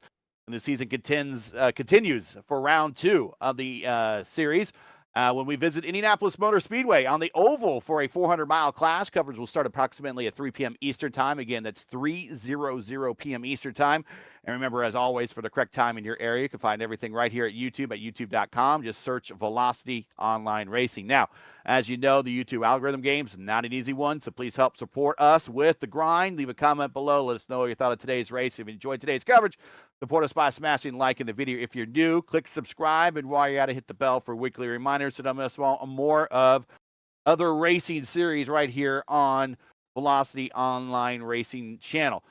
when the season continues for round 2 of the series. When we visit Indianapolis Motor Speedway on the oval for a 400-mile class. Coverage will start approximately at 3 p.m. Eastern Time. Again, that's 3:00 p.m. Eastern Time. And remember, as always, for the correct time in your area, you can find everything right here at YouTube at youtube.com. Just search Velocity Online Racing. Now, as you know, the YouTube algorithm game's not an easy one, so please help support us with the grind. Leave a comment below. Let us know what you thought of today's race. If you enjoyed today's coverage, support us by smashing like in the video. If you're new, click subscribe, and while you're at it, hit the bell for weekly reminders so don't miss more of other racing series right here on Velocity Online Racing channel.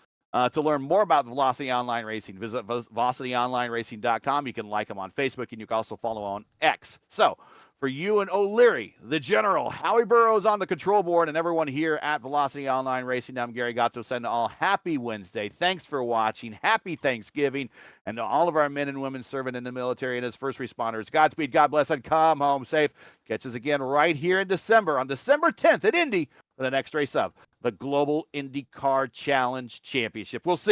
To learn more about Velocity Online Racing, visit velocityonlineracing.com. You can like them on Facebook, and you can also follow on X. So, for you and O'Leary, the General, Howie Burrows on the control board, and everyone here at Velocity Online Racing, I'm Gary Gatto, saying all happy Wednesday. Thanks for watching. Happy Thanksgiving. And to all of our men and women serving in the military and as first responders, Godspeed, God bless, and come home safe. Catch us again right here in December, on December 10th at Indy, for the next race of the Global IndyCar Challenge Championship. We'll see.